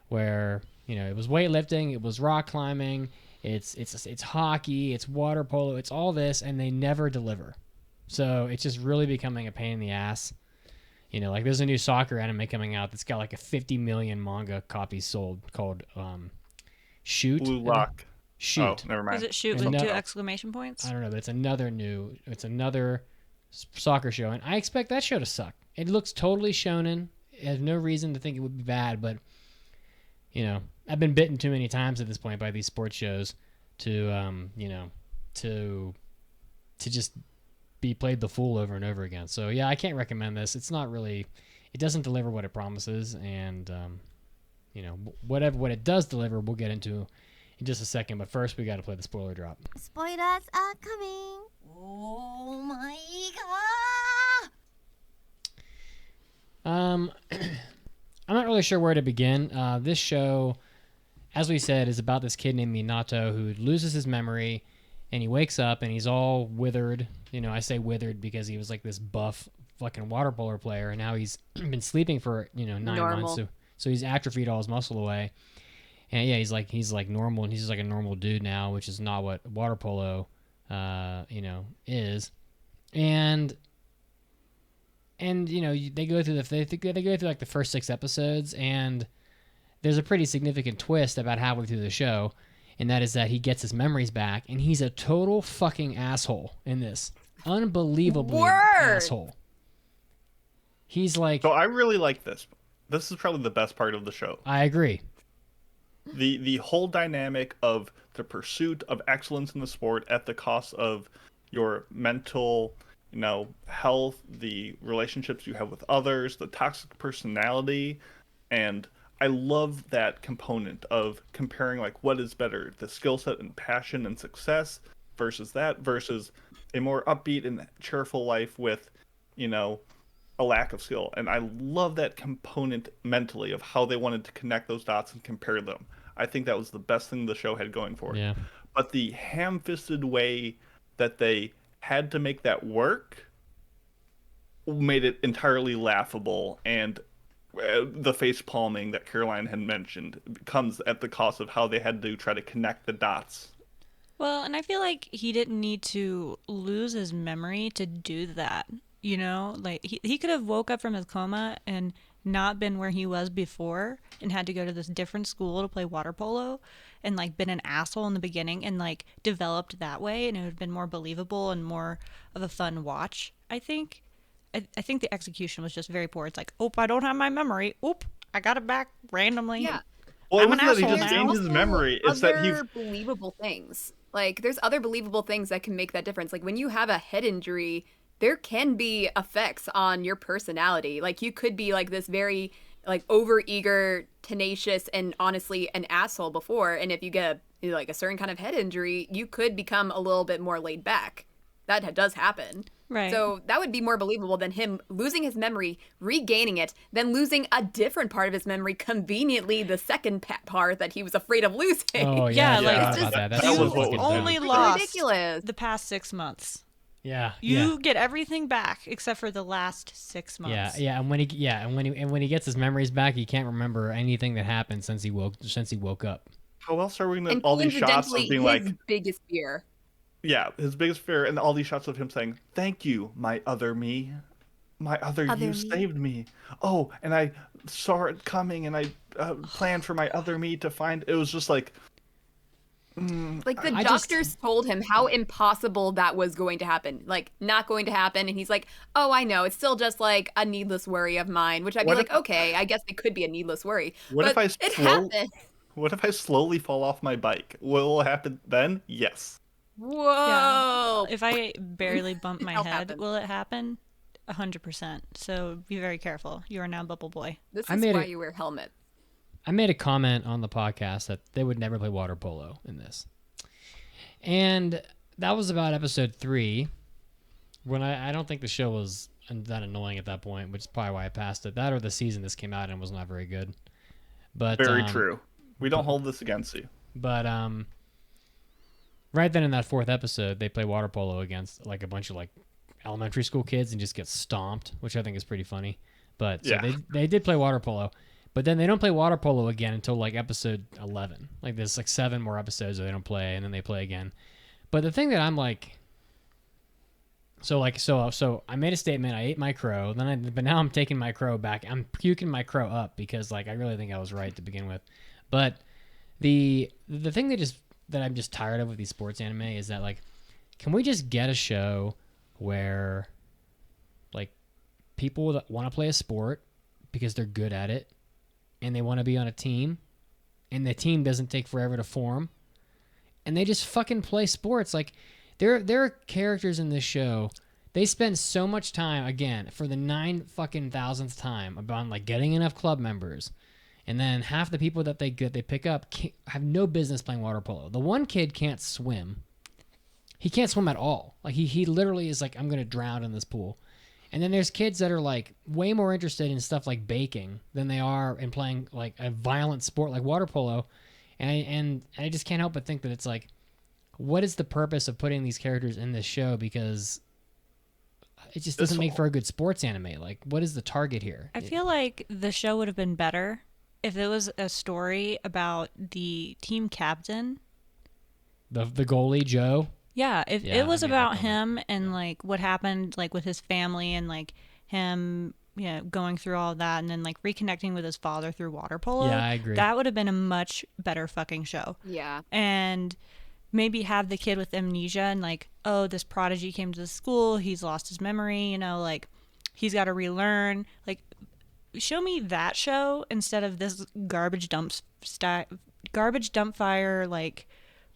where it was weightlifting, it was rock climbing. It's hockey, it's water polo, it's all this, and they never deliver. So it's just really becoming a pain in the ass. Like there's a new soccer anime coming out that's got like a 50 million manga copies sold called Shoot. Blue Lock. Shoot. Oh, never mind. Is it Shoot with 2 exclamation points? I don't know, but it's another soccer show, and I expect that show to suck. It looks totally shonen. It has no reason to think it would be bad, but I've been bitten too many times at this point by these sports shows to just be played the fool over and over again. So yeah, I can't recommend this. It's not really, it doesn't deliver what it promises, and what it does deliver, we'll get into in just a second. But first, we got to play the spoiler drop. Spoilers are coming. Oh my god. I'm not really sure where to begin. This show, as we said, is about this kid named Minato who loses his memory, and he wakes up and he's all withered. I say withered because he was like this buff fucking water polo player, and now he's been sleeping for 9 months, so he's atrophied all his muscle away. And yeah, he's like normal, and he's just like a normal dude now, which is not what water polo, is. And they go through like the first 6 episodes, and there's a pretty significant twist about halfway through the show, and that is that he gets his memories back, and he's a total fucking asshole in this. Unbelievably asshole. He's like... So I really like this. This is probably the best part of the show. I agree. The whole dynamic of the pursuit of excellence in the sport at the cost of your mental... health, the relationships you have with others, the toxic personality, and I love that component of comparing like what is better, the skill set and passion and success versus a more upbeat and cheerful life with, a lack of skill. And I love that component mentally of how they wanted to connect those dots and compare them. I think that was the best thing the show had going for it. Yeah. But the ham-fisted way that they had to make that work made it entirely laughable, and the face palming that Caroline had mentioned comes at the cost of how they had to try to connect the dots. Well, and I feel like he didn't need to lose his memory to do that. Like he could have woke up from his coma and not been where he was before and had to go to this different school to play water polo and like been an asshole in the beginning and like developed that way, and it would have been more believable and more of a fun watch. I think the execution was just very poor. It's like, I don't have my memory. I got it back randomly. Yeah. Well, I'm it wasn't that he just gained his memory. It's that he believable things. Like, there's other believable things that can make that difference. Like, when you have a head injury, there can be effects on your personality. Like, you could be like this very like overeager, tenacious, and honestly an asshole before. And if you get like a certain kind of head injury, you could become a little bit more laid back. That does happen. Right. So that would be more believable than him losing his memory, regaining it, then losing a different part of his memory, conveniently the second part that he was afraid of losing. Oh Yeah, yeah, like, yeah, it's about just- that. that so was what fucking was dumb. only It's lost ridiculous. the past 6 months. Yeah, You get everything back except for the last 6 months. yeah, and when he gets his memories back, he can't remember anything that happened since he woke up. How else are we gonna And all these shots coincidentally, of being his like, biggest fear. yeah, his biggest fear, and all these shots of him saying, "Thank you, my other me, my other you me." saved me." Oh, and I saw it coming, and I planned for my other me to find. It was just like, Like, the I just- doctors told him how impossible that was going to happen. Like, not going to happen. And he's like, oh, I know. It's still just like a needless worry of mine, which I'd be What like, if- okay, I guess it could be a needless worry. What but if I it slow- happened. what if I slowly fall off my bike? What will happen then? Yes. Whoa. If I barely bump my It'll head, happen. will it happen? 100%. So be very careful. You are now Bubble Boy. This I is made why it- you wear helmet. I made a comment on the podcast that they would never play water polo in this. And that was about episode 3, when I don't think the show was that annoying at that point, which is probably why I passed it. That or the season this came out and was not very good. But Very true. We don't hold this against you. But right then in that 4th episode, they play water polo against like a bunch of like elementary school kids and just get stomped, which I think is pretty funny. But so Yeah. they did play water polo, but then they don't play water polo again until like episode 11. Like there's like 7 more episodes that they don't play, and then they play again. But the thing that I'm like, so I made a statement. I ate my crow. But now I'm taking my crow back. I'm puking my crow up because like I really think I was right to begin with. But the thing that I'm just tired of with these sports anime is that like, can we just get a show where like people that want to play a sport because they're good at it and they want to be on a team and the team doesn't take forever to form and they just fucking play sports? Like there are characters in this show, they spend so much time, again, for the 9,000th time, about like getting enough club members, and then half the people that they pick up have no business playing water polo. The one kid can't swim. He can't swim at all. Like he literally is like, I'm gonna drown in this pool. And then there's kids that are like way more interested in stuff like baking than they are in playing like a violent sport like water polo. And I just can't help but think that it's like, what is the purpose of putting these characters in this show? Because it just doesn't make for a good sports anime. Like, what is the target here? I feel like the show would have been better if it was a story about the team captain. The goalie, Joe. Yeah, if Yeah, it was I mean, I about don't know. him and like what happened like with his family and like him, going through all of that and then like reconnecting with his father through water polo. Yeah, I agree. That would have been a much better fucking show. Yeah. And maybe have the kid with amnesia and like, oh, this prodigy came to the school, he's lost his memory, like he's got to relearn. Like, show me that show instead of this garbage dump fire like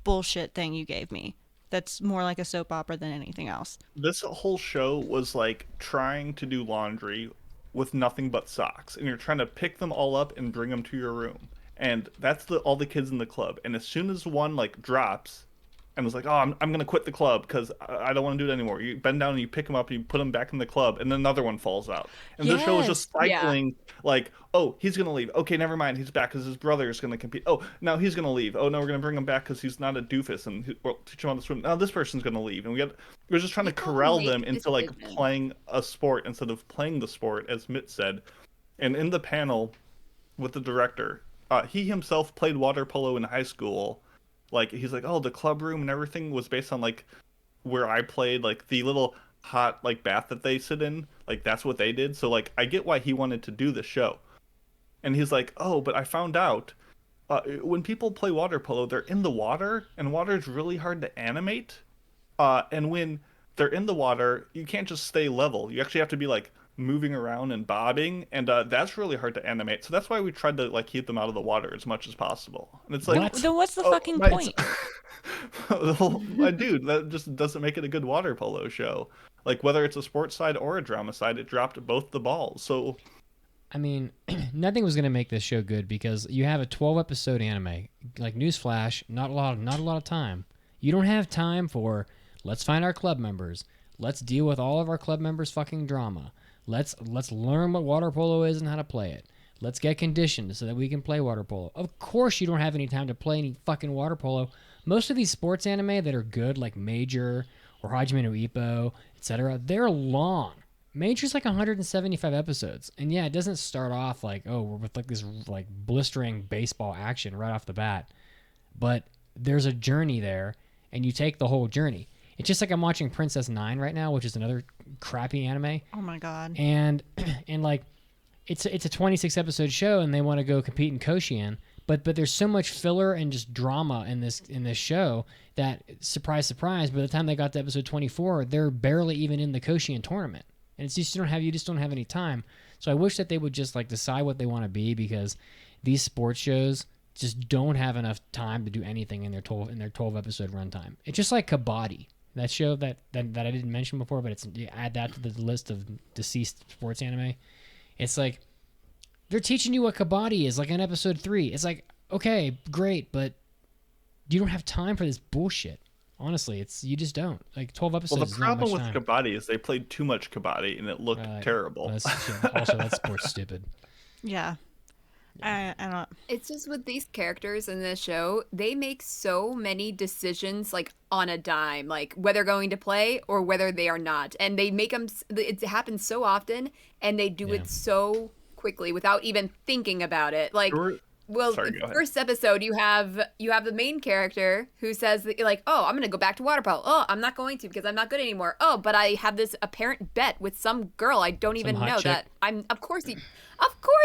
bullshit thing you gave me. That's more like a soap opera than anything else. This whole show was like trying to do laundry with nothing but socks, and you're trying to pick them all up and bring them to your room. And that's all the kids in the club. And as soon as one like drops and was like, oh, I'm gonna quit the club because I don't want to do it anymore, you bend down and you pick them up and you put them back in the club, and then another one falls out. And the show is just Yes. cycling. Like, oh, he's gonna leave. Okay, never mind, he's back because his brother is gonna compete. Oh, now he's gonna leave. Oh no, we're gonna bring him back because he's not a doofus, and we'll teach him how to swim. Now this person's gonna leave, and we're just trying to People corral make them into like decisions. playing a sport instead of playing the sport, as Mitt said. And in the panel with the director, he himself played water polo in high school. Like, he's like, oh, the club room and everything was based on like where I played, like the little hot like bath that they sit in, like that's what they did. So like I get why he wanted to do the show. And he's like, oh, but I found out when people play water polo, they're in the water, and water is really hard to animate. And when they're in the water, you can't just stay level. You actually have to be like moving around and bobbing, and that's really hard to animate. So that's why we tried to like keep them out of the water as much as possible. And it's like, What? Then what's the fucking my, point? my dude, that just doesn't make it a good water polo show. Like whether it's a sports side or a drama side, it dropped both the balls. So, I mean, nothing was gonna make this show good because you have a 12-episode anime. Like newsflash, not a lot of time. You don't have time for let's find our club members. Let's deal with all of our club members' fucking drama. Let's learn what water polo is and how to play it. Let's get conditioned so that we can play water polo. Of course you don't have any time to play any fucking water polo. Most of these sports anime that are good, like Major or Hajime no Ippo, etc., they're long. Major's like 175 episodes. And yeah, it doesn't start off like, oh, we're with like this like blistering baseball action right off the bat. But there's a journey there, and you take the whole journey. It's just like I'm watching Princess 9 right now, which is another crappy anime. Oh my god. And like it's a 26-episode show, and they want to go compete in Koshien, but there's so much filler and just drama in this show that, surprise surprise, by the time they got to episode 24, they're barely even in the Koshien tournament. And it's just you just don't have any time. So I wish that they would just like decide what they want to be, because these sports shows just don't have enough time to do anything in their 12 episode runtime. It's just like Kabaddi. That show that I didn't mention before, but you add that to the list of deceased sports anime. It's like they're teaching you what Kabaddi is, like in episode 3. It's like, okay, great, but you don't have time for this bullshit. Honestly, you just don't. Like 12 episodes. Well, the problem with Kabaddi is they played too much Kabaddi and it looked terrible. Also, that sport's stupid. Yeah. I don't. It's just with these characters in this show, they make so many decisions like on a dime, like whether going to play or whether they are not, and they make them. It happens so often, and they do it so quickly without even thinking about it. Like, well, Sorry, first episode, you have the main character who says that, like, oh, I'm gonna go back to water polo. Oh, I'm not going to because I'm not good anymore. Oh, but I have this apparent bet with some girl I don't even know that I'm. Of course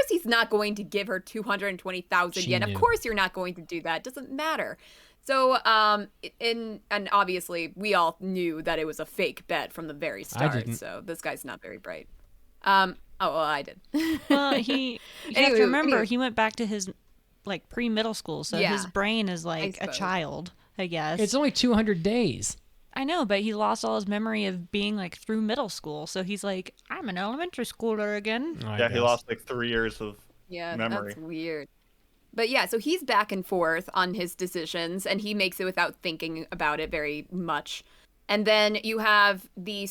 he's not going to give her 220,000 yen. Of course you're not going to do that. Doesn't matter. So, and obviously we all knew that it was a fake bet from the very start. So this guy's not very bright. Oh, well, I did. Well, you have to remember, he went back to his like pre-middle school, so his brain is like a child, I guess. It's only 200 days. I know, but he lost all his memory of being like through middle school, so he's like, I'm an elementary schooler again. Yeah, he lost like 3 years of memory. That's weird. But yeah, so he's back and forth on his decisions, and he makes it without thinking about it very much. And then you have the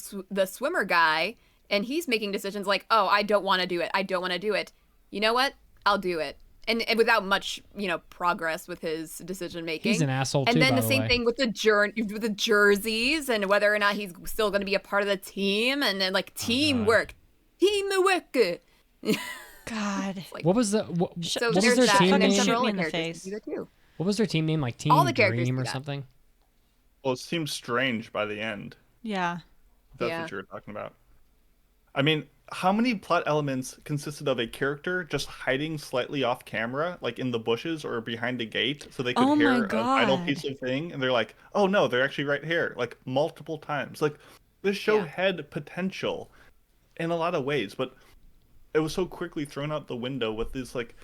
swimmer guy, and he's making decisions like, oh, I don't want to do it. I don't want to do it. You know what? I'll do it. And without much, progress with his decision making. He's an asshole too. And then by the same thing with the jerseys and whether or not he's still going to be a part of the team, and then like teamwork. God. Like, what was what was their team name? Shoot me in the face. What was their team name? Like Team Dream or something? Well, it seemed strange by the end. Yeah. That's what you were talking about. I mean, how many plot elements consisted of a character just hiding slightly off camera, like in the bushes or behind a gate, so they could hear an idle piece of thing, and they're like, oh no, they're actually right here, like multiple times. Like, this show had potential in a lot of ways, but it was so quickly thrown out the window with these like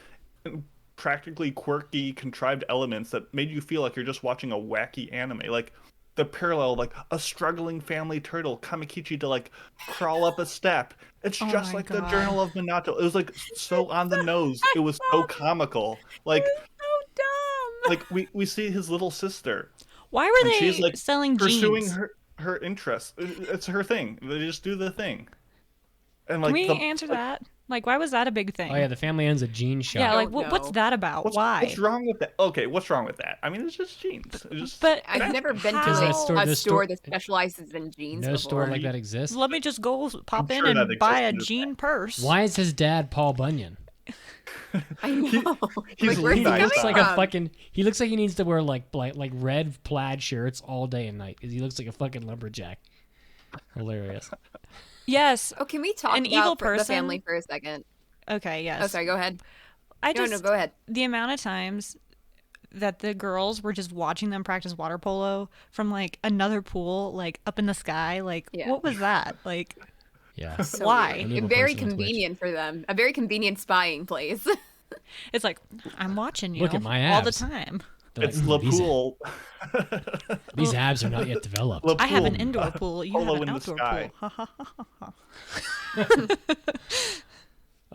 practically quirky, contrived elements that made you feel like you're just watching a wacky anime. Like, the parallel, like a struggling family turtle, Kamikichi, to like crawl up a step. It's just like the Journal of Minato. It was like so on the nose. It was so comical. Like, so dumb. Like we see his little sister. Why were they she's, like, selling pursuing jeans? her interests. It's her thing. They just do the thing. And like, can we answer that? Like, why was that a big thing? Oh yeah, the family owns a jean shop. Yeah, like what's that about? Why? What's wrong with that? Okay, what's wrong with that? I mean, it's just jeans. But I've never been to a store that specializes in jeans. No before. store like that exists. Let me just go pop in and buy a jean purse. Why is his dad Paul Bunyan? I know. He looks like a fucking. He looks like he needs to wear like red plaid shirts all day and night because he looks like a fucking lumberjack. Hilarious. Yes. Oh, can we talk an about evil person? The family for a second? Okay. Yes. Oh, sorry. Go ahead. No, go ahead. The amount of times that the girls were just watching them practice water polo from like another pool, like up in the sky, like what was that? Like, Yeah. So Why? weird. Unbelievable Very person on Twitch. convenient for them. A very convenient spying place. It's like, I'm watching you Look at my all the abs. time. They're It's like, Lapool. these abs are not yet developed. I have an Lapool, indoor pool. You have polo an in the outdoor sky. pool. Ha, ha, ha, ha, ha.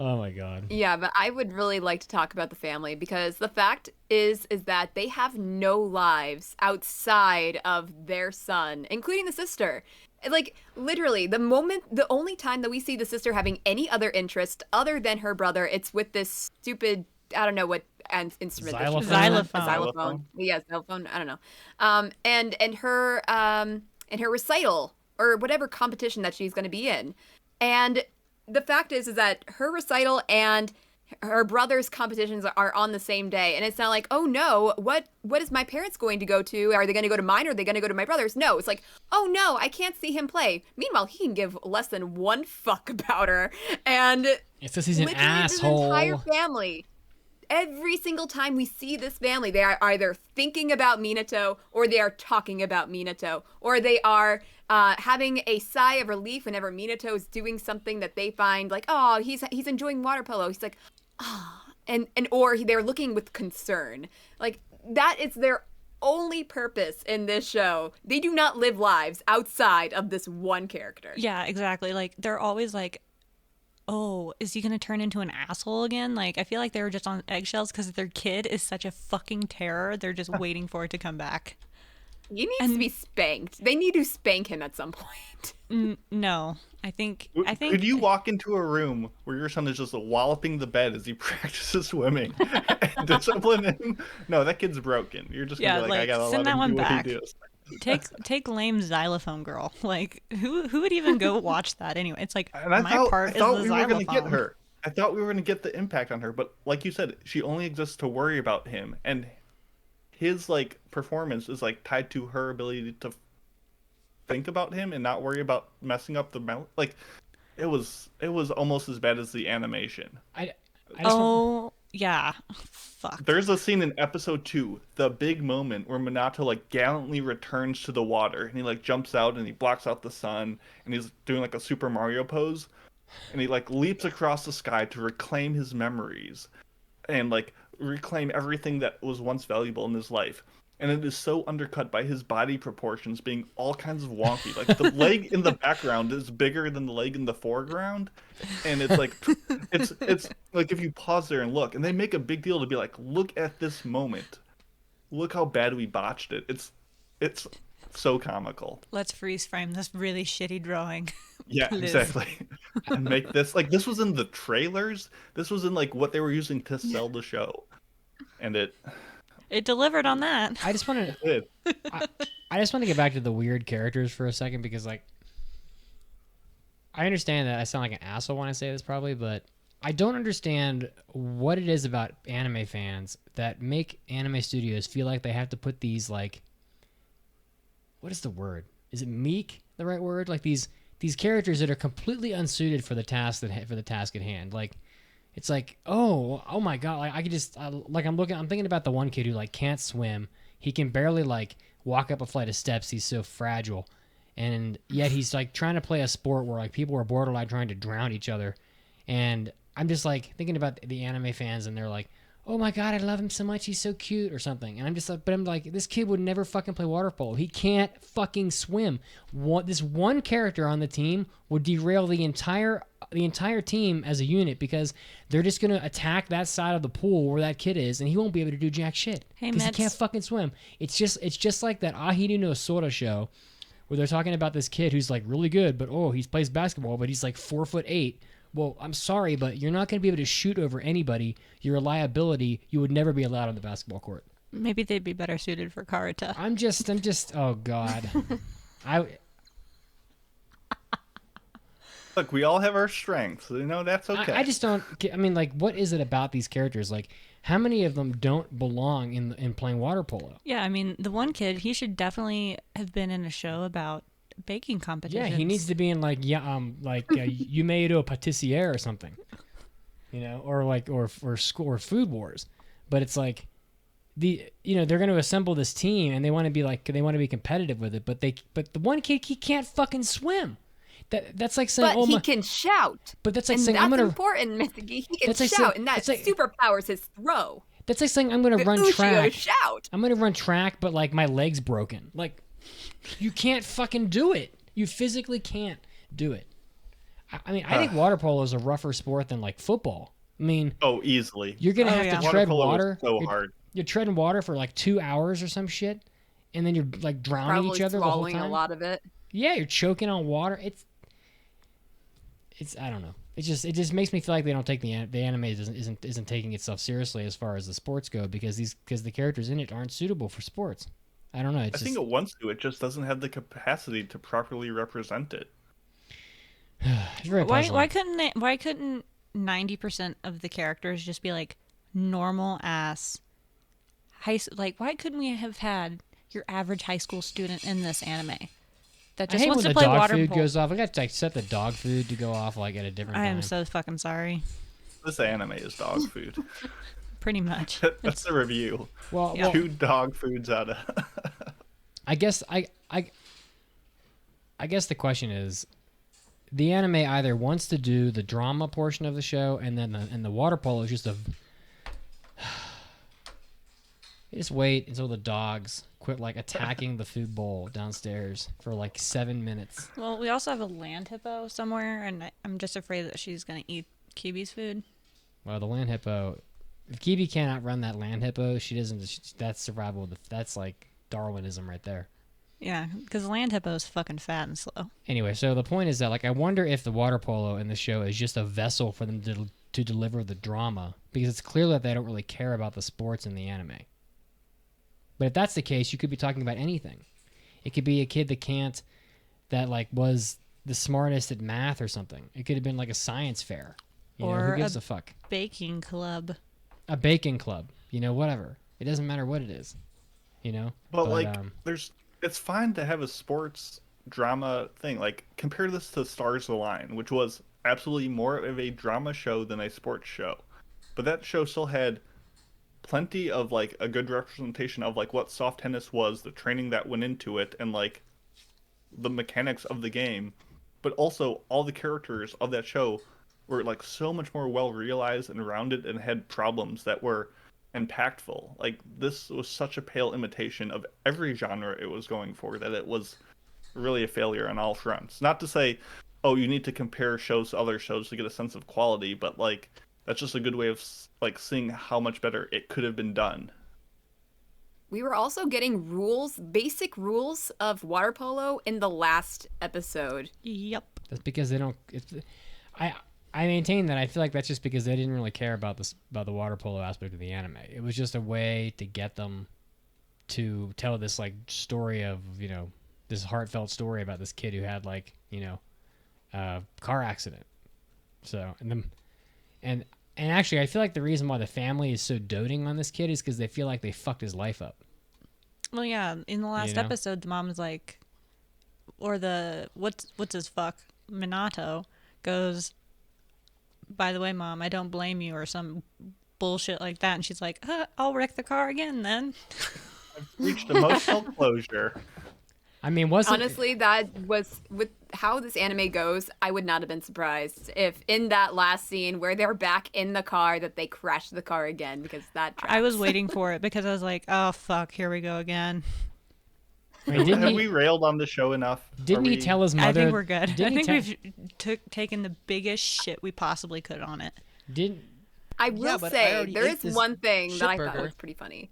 Oh my god. Yeah, but I would really like to talk about the family because the fact is that they have no lives outside of their son, including the sister. Like literally, the only time that we see the sister having any other interest other than her brother, it's with this stupid, I don't know what instrument. Xylophone? Xylophone. A xylophone. Yeah, xylophone. I don't know. And her recital or whatever competition that she's going to be in, and the fact is that her recital and her brother's competitions are on the same day, and it's not like, oh no, what is my parents going to go to? Are they going to go to mine or are they going to go to my brother's? No, it's like, oh no, I can't see him play. Meanwhile, he can give less than one fuck about her, and It's just he's an literally asshole. This entire family. Every single time we see this family, they are either thinking about Minato or they are talking about Minato, or they are having a sigh of relief whenever Minato is doing something that they find like, oh, he's enjoying water polo. He's like, ah, or they're looking with concern. Like that is their only purpose in this show. They do not live lives outside of this one character. Yeah, exactly. Like, they're always like, oh, is he going to turn into an asshole again? Like, I feel like they were just on eggshells because their kid is such a fucking terror. They're just waiting for it to come back. He needs to be spanked. They need to spank him at some point. No, I think. Could you walk into a room where your son is just walloping the bed as he practices swimming and discipline him? No, that kid's broken. You're just gonna be like, I gotta send let that him one do what back. he does. Take lame xylophone girl. Like, who would even go watch that anyway? It's like, And I my thought, part I thought is the we were xylophone. gonna get her. I thought we were gonna get the impact on her, but like you said, she only exists to worry about him, and his like performance is like tied to her ability to think about him and not worry about messing up the mount. Like it was almost as bad as the animation. I just Oh, yeah. Fuck. There's a scene in episode 2, the big moment where Minato like gallantly returns to the water and he like jumps out and he blocks out the sun and he's doing like a Super Mario pose and he like leaps across the sky to reclaim his memories and like reclaim everything that was once valuable in his life. And it is so undercut by his body proportions being all kinds of wonky. Like the leg in the background is bigger than the leg in the foreground. And it's like it's like if you pause there and look, and they make a big deal to be like, look at this moment. Look how bad we botched it. It's so comical. Let's freeze frame this really shitty drawing. Yeah, Please. exactly. And make this like this was in the trailers. This was in like what they were using to sell the show. And It delivered on that. I just want to. I just want to get back to the weird characters for a second because, like, I understand that I sound like an asshole when I say this, probably, but I don't understand what it is about anime fans that make anime studios feel like they have to put these, like, what is the word? Is it meek the right word? Like these characters that are completely unsuited for the task at hand, like. It's like, oh my god! Like I could just I'm thinking about the one kid who like can't swim. He can barely like walk up a flight of steps. He's so fragile, and yet he's like trying to play a sport where like people are borderline trying to drown each other. And I'm just like thinking about the anime fans, and they're like, oh my god, I love him so much. He's so cute or something. And I'm just like, but I'm like, this kid would never fucking play water polo. He can't fucking swim. This one character on the team would derail the entire team as a unit because they're just gonna attack that side of the pool where that kid is, and he won't be able to do jack shit because he can't fucking swim. It's just like that Ahiri no Sora show where they're talking about this kid who's like really good, but he plays basketball, but he's like 4'8". Well, I'm sorry, but you're not going to be able to shoot over anybody. You're a liability. You would never be allowed on the basketball court. Maybe they'd be better suited for Karuta. I'm just. Oh God. Look, we all have our strengths. You know, that's okay. I just don't. I mean, like, what is it about these characters? Like, how many of them don't belong in playing water polo? Yeah, I mean, the one kid, he should definitely have been in a show about baking competitions. Yeah, he needs to be in like Yumeiro Patissiere or something, you know, or Food Wars. But it's like they're going to assemble this team and they want to be competitive with it, but the one kid, he can't fucking swim. That's like saying, But he can shout. But that's like and saying, that's I'm gonna important, Mitsuki. He can that's like shout, saying, and that like, superpowers his throw. That's like saying I'm gonna run Ushio track. Shout. I'm gonna run track, but like my leg's broken. Like, you can't fucking do it. You physically can't do it. I mean, I think water polo is a rougher sport than like football. I mean, easily. You're gonna have to tread water. So hard. You're treading water for like 2 hours or some shit, and then you're like drowning Probably each other the whole swallowing time. a lot of it. Yeah, you're choking on water. It's I don't know. It just makes me feel like they don't take the anime isn't taking itself seriously as far as the sports go because the characters in it aren't suitable for sports. I don't know. I think it wants to. It just doesn't have the capacity to properly represent it. It's very puzzling. Why couldn't 90% of the characters just be like normal ass like why couldn't we have had your average high school student in this anime that just wants to play water polo? I hate when the dog food goes off. I got to like set the dog food to go off like at a different time. I am so fucking sorry. This anime is dog food. Pretty much. That's the review. Well, 2 dog foods out of. I guess the question is, the anime either wants to do the drama portion of the show, and then the water polo is just a. Just wait until the dogs quit like attacking the food bowl downstairs for like 7 minutes. Well, we also have a land hippo somewhere, and I'm just afraid that she's gonna eat Kibi's food. Well, the land hippo, if Kibi can't outrun that land hippo, she doesn't. That's survival. That's like Darwinism right there. Yeah, because the land hippo is fucking fat and slow. Anyway, so the point is that like I wonder if the water polo in the show is just a vessel for them to deliver the drama, because it's clear that they don't really care about the sports in the anime. But if that's the case, you could be talking about anything. It could be a kid that like was the smartest at math or something. It could have been like a science fair. Who gives a fuck? Baking club. A baking club. Whatever. It doesn't matter what it is. But like, it's fine to have a sports drama thing. Like, compare this to Stars Align, which was absolutely more of a drama show than a sports show. But that show still had plenty of like a good representation of like what soft tennis was, the training that went into it, and like the mechanics of the game. But also all the characters of that show were like so much more well realized and rounded and had problems that were impactful. Like, this was such a pale imitation of every genre it was going for that it was really a failure on all fronts. Not to say, oh, you need to compare shows to other shows to get a sense of quality, but like that's just a good way of like seeing how much better it could have been done. We were also getting basic rules of water polo in the last episode. Yep. That's because they don't. I maintain that I feel like that's just because they didn't really care about the water polo aspect of the anime. It was just a way to get them to tell this like story of this heartfelt story about this kid who had like a car accident. So and actually I feel like the reason why the family is so doting on this kid is because they feel like they fucked his life up. Well, yeah. In the last episode, the mom's like, or the what's his fuck Minato goes, by the way, Mom, I don't blame you, or some bullshit like that. And she's like, I'll wreck the car again then. I've reached emotional closure. I mean, honestly, that was with how this anime goes. I would not have been surprised if in that last scene where they're back in the car that they crashed the car again, because that tracks. I was waiting for it because I was like, oh fuck, here we go again. Wait, have we railed on the show enough? Didn't he tell his mother? I think we're good. I think we've taken the biggest shit we possibly could on it. I will say there is one thing that I thought was pretty funny.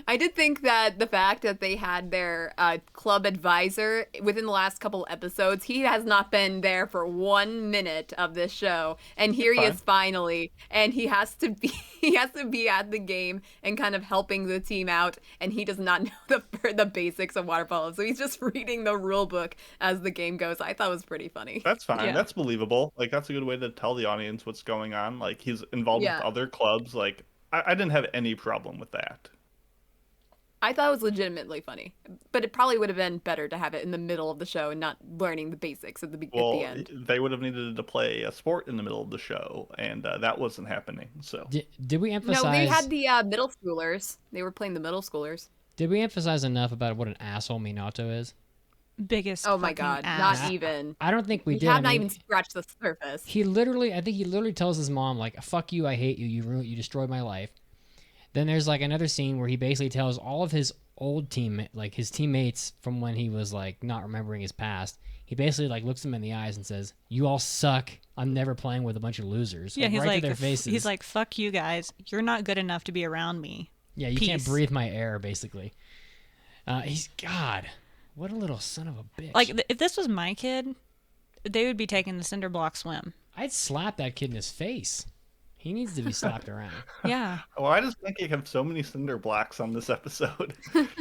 I did think that the fact that they had their club advisor within the last couple episodes, he has not been there for 1 minute of this show, and here he is finally, and he has to be at the game and kind of helping the team out, and he does not know the basics of water polo, so he's just reading the rule book as the game goes. I thought it was pretty funny. That's fine. Yeah. That's believable. Like, that's a good way to tell the audience what's going on. Like, he's involved with other clubs. Like, I didn't have any problem with that. I thought it was legitimately funny, but it probably would have been better to have it in the middle of the show and not learning the basics at the end. They would have needed to play a sport in the middle of the show, and that wasn't happening. So did we emphasize? No, they had the middle schoolers. They were playing the middle schoolers. Did we emphasize enough about what an asshole Minato is? biggest. Oh my fucking god, ass. not even. I don't think we We did. have I not mean, even scratched the surface. I think he literally tells his mom, like, fuck you, I hate you, you destroyed my life. Then there's, like, another scene where he basically tells all of his old his teammates from when he was, like, not remembering his past. He basically, like, looks them in the eyes and says, you all suck. I'm never playing with a bunch of losers. Yeah, Like, he's right like, to their faces. he's like, fuck you guys. You're not good enough to be around me. Yeah, you can't Peace. breathe my air, basically. God, what a little son of a bitch. Like, if this was my kid, they would be taking the cinder block swim. I'd slap that kid in his face. He needs to be slapped around. Yeah. Why does Becky have so many cinder blocks on this episode?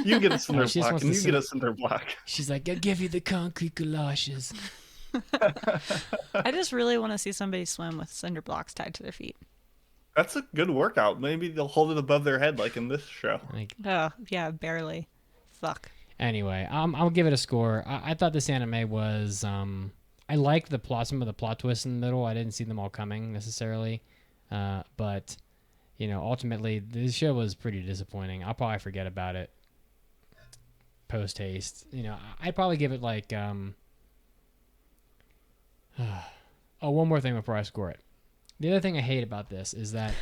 You get a cinder she just block, wants and to you get a cinder block. She's like, I'll give you the concrete galoshes. I just really want to see somebody swim with cinder blocks tied to their feet. That's a good workout. Maybe they'll hold it above their head like in this show. Like, Oh, yeah, barely. Fuck. anyway, I'll give it a score. I thought this anime was... I liked some of the plot twists in the middle. I didn't see them all coming, necessarily. But, ultimately, this show was pretty disappointing. I'll probably forget about it post-haste. I'd probably give it, like... one more thing before I score it. The other thing I hate about this is that,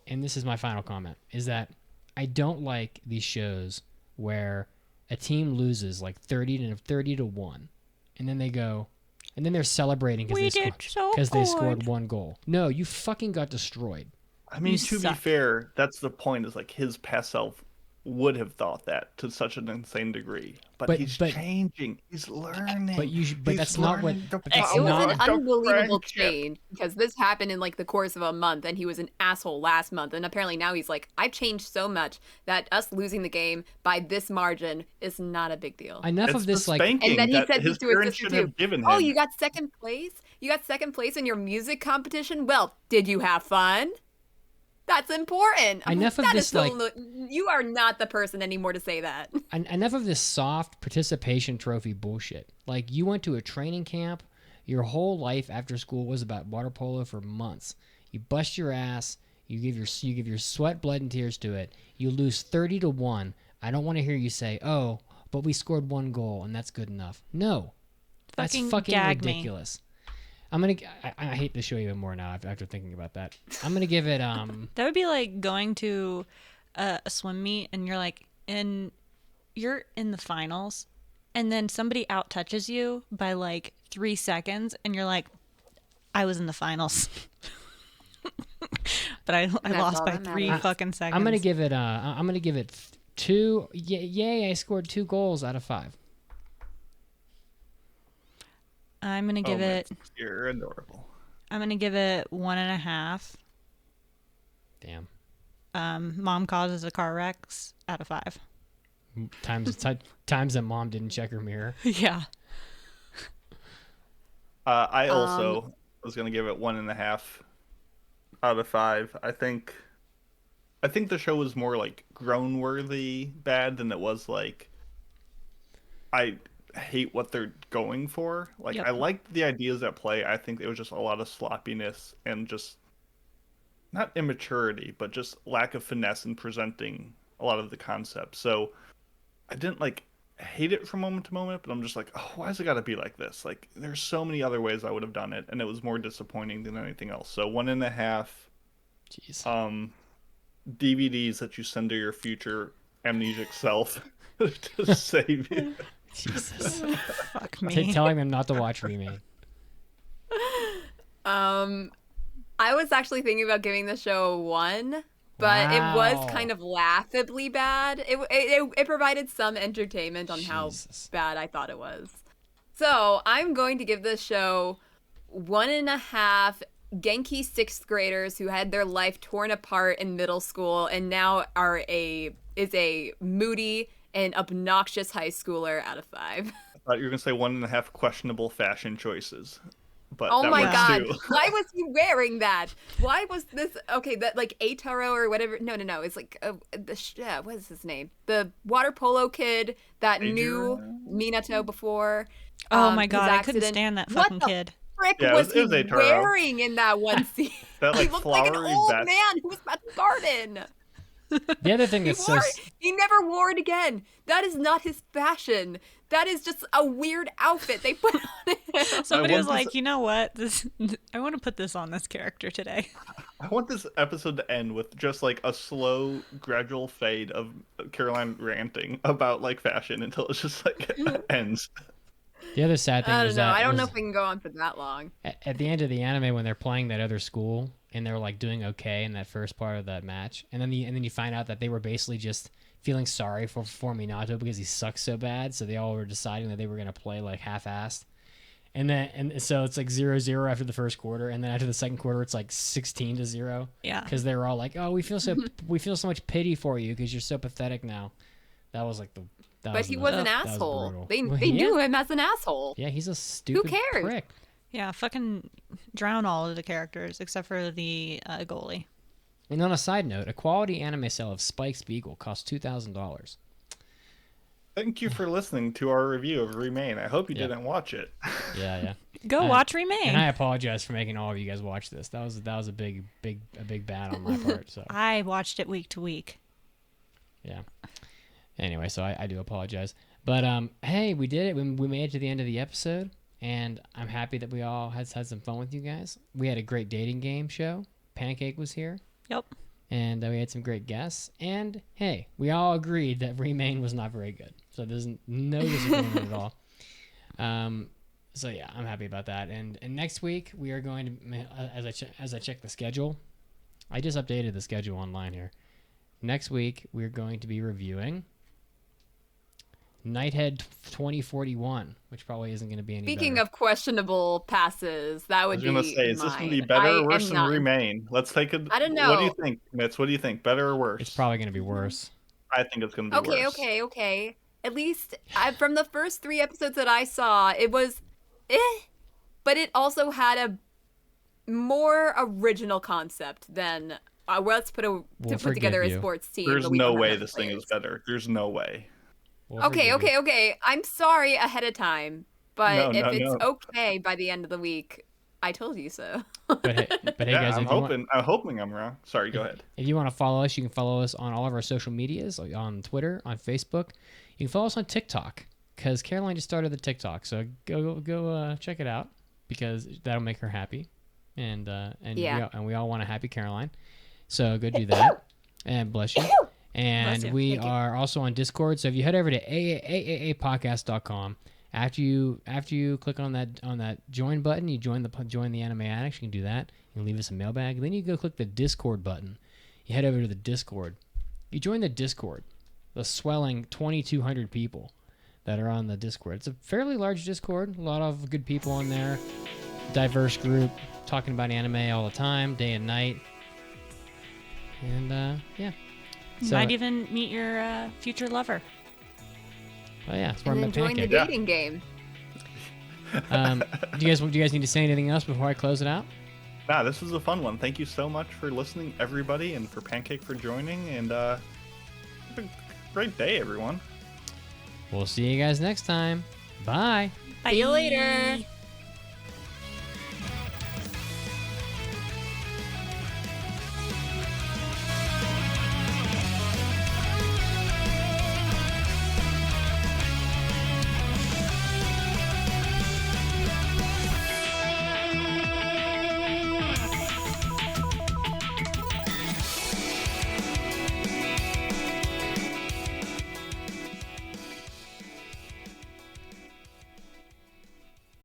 and this is my final comment, is that I don't like these shows where a team loses like 30 to 1, and then they go, and then they're celebrating because they scored one goal. No, you fucking got destroyed. I mean, You to suck. be fair, that's the point. Is like his past self would have thought that to such an insane degree, but he's changing. He's learning. But that's not what. It was an unbelievable change because this happened in like the course of a month, and he was an asshole last month, and apparently now he's like, I've changed so much that us losing the game by this margin is not a big deal. Enough of this, like, and then he said his this to his parents sister should have too. given Oh, him. you got second place? You got second place in your music competition? Well, did you have fun? That's important. Enough of That this, is so like- you are not the person anymore to say that. enough of this soft participation trophy bullshit. Like, you went to a training camp. Your whole life after school was about water polo for months. You bust your ass. You give your sweat, blood, and tears to it. You lose 30 to 1. I don't want to hear you say, "Oh, but we scored one goal and that's good enough." No, that's fucking gag ridiculous. I hate the show even more now after thinking about that. I'm gonna give it That would be like going to a swim meet and you're in the finals and then somebody out touches you by like 3 seconds and you're like, I was in the finals. But I lost by 3 fucking seconds. I'm gonna give it 2. Yay! I scored 2 goals out of 5. I'm gonna give it. You're adorable. I'm gonna give it 1.5. Damn. Mom causes a car wrecks out of 5. Times that mom didn't check her mirror. Yeah. I also was gonna give it 1.5 out of 5. I think the show was more like grown worthy bad than it was like I hate what they're going for. Like, Yep. I liked the ideas at play. I think it was just a lot of sloppiness and just not immaturity, but just lack of finesse in presenting a lot of the concepts. So I didn't like hate it from moment to moment, but I'm just like, oh, why's it got to be like this? Like, there's so many other ways I would have done it, and it was more disappointing than anything else. So 1.5. Jeez. DVDs that you send to your future amnesic self to save you. Jesus. Fuck me. Telling them not to watch Remake. I was actually thinking about giving the show a 1, but it Wow. was kind of laughably bad. It provided some entertainment on Jesus. how bad I thought it was. So I'm going to give this show 1.5 Genki 6th graders who had their life torn apart in middle school and now is a moody and obnoxious high schooler out of 5. I thought you were gonna say 1.5 questionable fashion choices, but Oh that my works god! too. Why was he wearing that? Why was this okay? That like Ataro or whatever? No. It's like what is his name? The water polo kid that knew Minato before. Oh my his god, I couldn't accident. stand that What fucking the kid. frick Yeah, was it was he Ataro. wearing in that one scene? That, He like, looked like an flowery old vest. man who was at the garden. The other thing He that's wore it. He never wore it again. That is not his fashion. That is just a weird outfit they put on it. Somebody was like, you know what? I want to put this on this character today. I want this episode to end with just like a slow, gradual fade of Caroline ranting about like fashion until it's just like ends. The other sad thing was that I don't know if we can go on for that long. At the end of the anime, when they're playing that other school and they're like doing okay in that first part of that match, and then you find out that they were basically just feeling sorry for Minato because he sucks so bad, so they all were deciding that they were gonna play like half-assed, and so it's like 0-0 after the first quarter, and then after the second quarter it's like 16-0. Yeah, because they were all like, "Oh, we feel so much pity for you because you're so pathetic now." That was like But he was an asshole. They knew him as an asshole. Yeah, he's a stupid prick. Yeah, fucking drown all of the characters except for the goalie. And on a side note, a quality anime sale of Spike's Beagle costs $2,000. Thank you for listening to our review of Remain. I hope you didn't watch it. Yeah. Go watch Remain. And I apologize for making all of you guys watch this. That was a big bad on my part. So I watched it week to week. Yeah. Anyway, so I do apologize. But hey, we did it. We made it to the end of the episode, and I'm happy that we all had some fun with you guys. We had a great dating game show. Pancake was here. Yep. And we had some great guests. And hey, we all agreed that Remain was not very good. So there's no disagreement at all. So yeah, I'm happy about that. And next week we are going to, as I check the schedule, I just updated the schedule online here. Next week we're going to be reviewing Nighthead 2041, which probably isn't going to be any Speaking better. of questionable passes, that would be I was going to say, is this going to be better or worse than Remain? Let's take a... I don't know. What do you think, Mitz? What do you think? Better or worse? It's probably going to be worse. I think it's going to be worse. Okay. At least from the first 3 episodes that I saw, it was but it also had a more original concept than let's put together a sports team. There's no way this thing is better. There's no way. Okay. I'm sorry ahead of time, but if it's okay by the end of the week, I told you so. But hey guys, I'm hoping I'm wrong. Sorry, go ahead. If you want to follow us, you can follow us on all of our social medias, like on Twitter, on Facebook. You can follow us on TikTok because Caroline just started the TikTok, so go check it out because that'll make her happy, and we all want a happy Caroline, so go do that. And bless you. And we are also on Discord. So if you head over to AAApodcast.com, after you click on that join button, you join the Anime Addicts. You can do that. You can leave us a mailbag. Then you go click the Discord button. You head over to the Discord. You join the Discord. The swelling 2,200 people that are on the Discord. It's a fairly large Discord. A lot of good people on there. Diverse group talking about anime all the time, day and night. And yeah. You might even meet your future lover. Oh yeah, that's where and I'm join the dating game. Do you guys need to say anything else before I close it out? Nah, this was a fun one. Thank you so much for listening, everybody, and for Pancake for joining. And have a great day, everyone. We'll see you guys next time. Bye. Bye. See you later.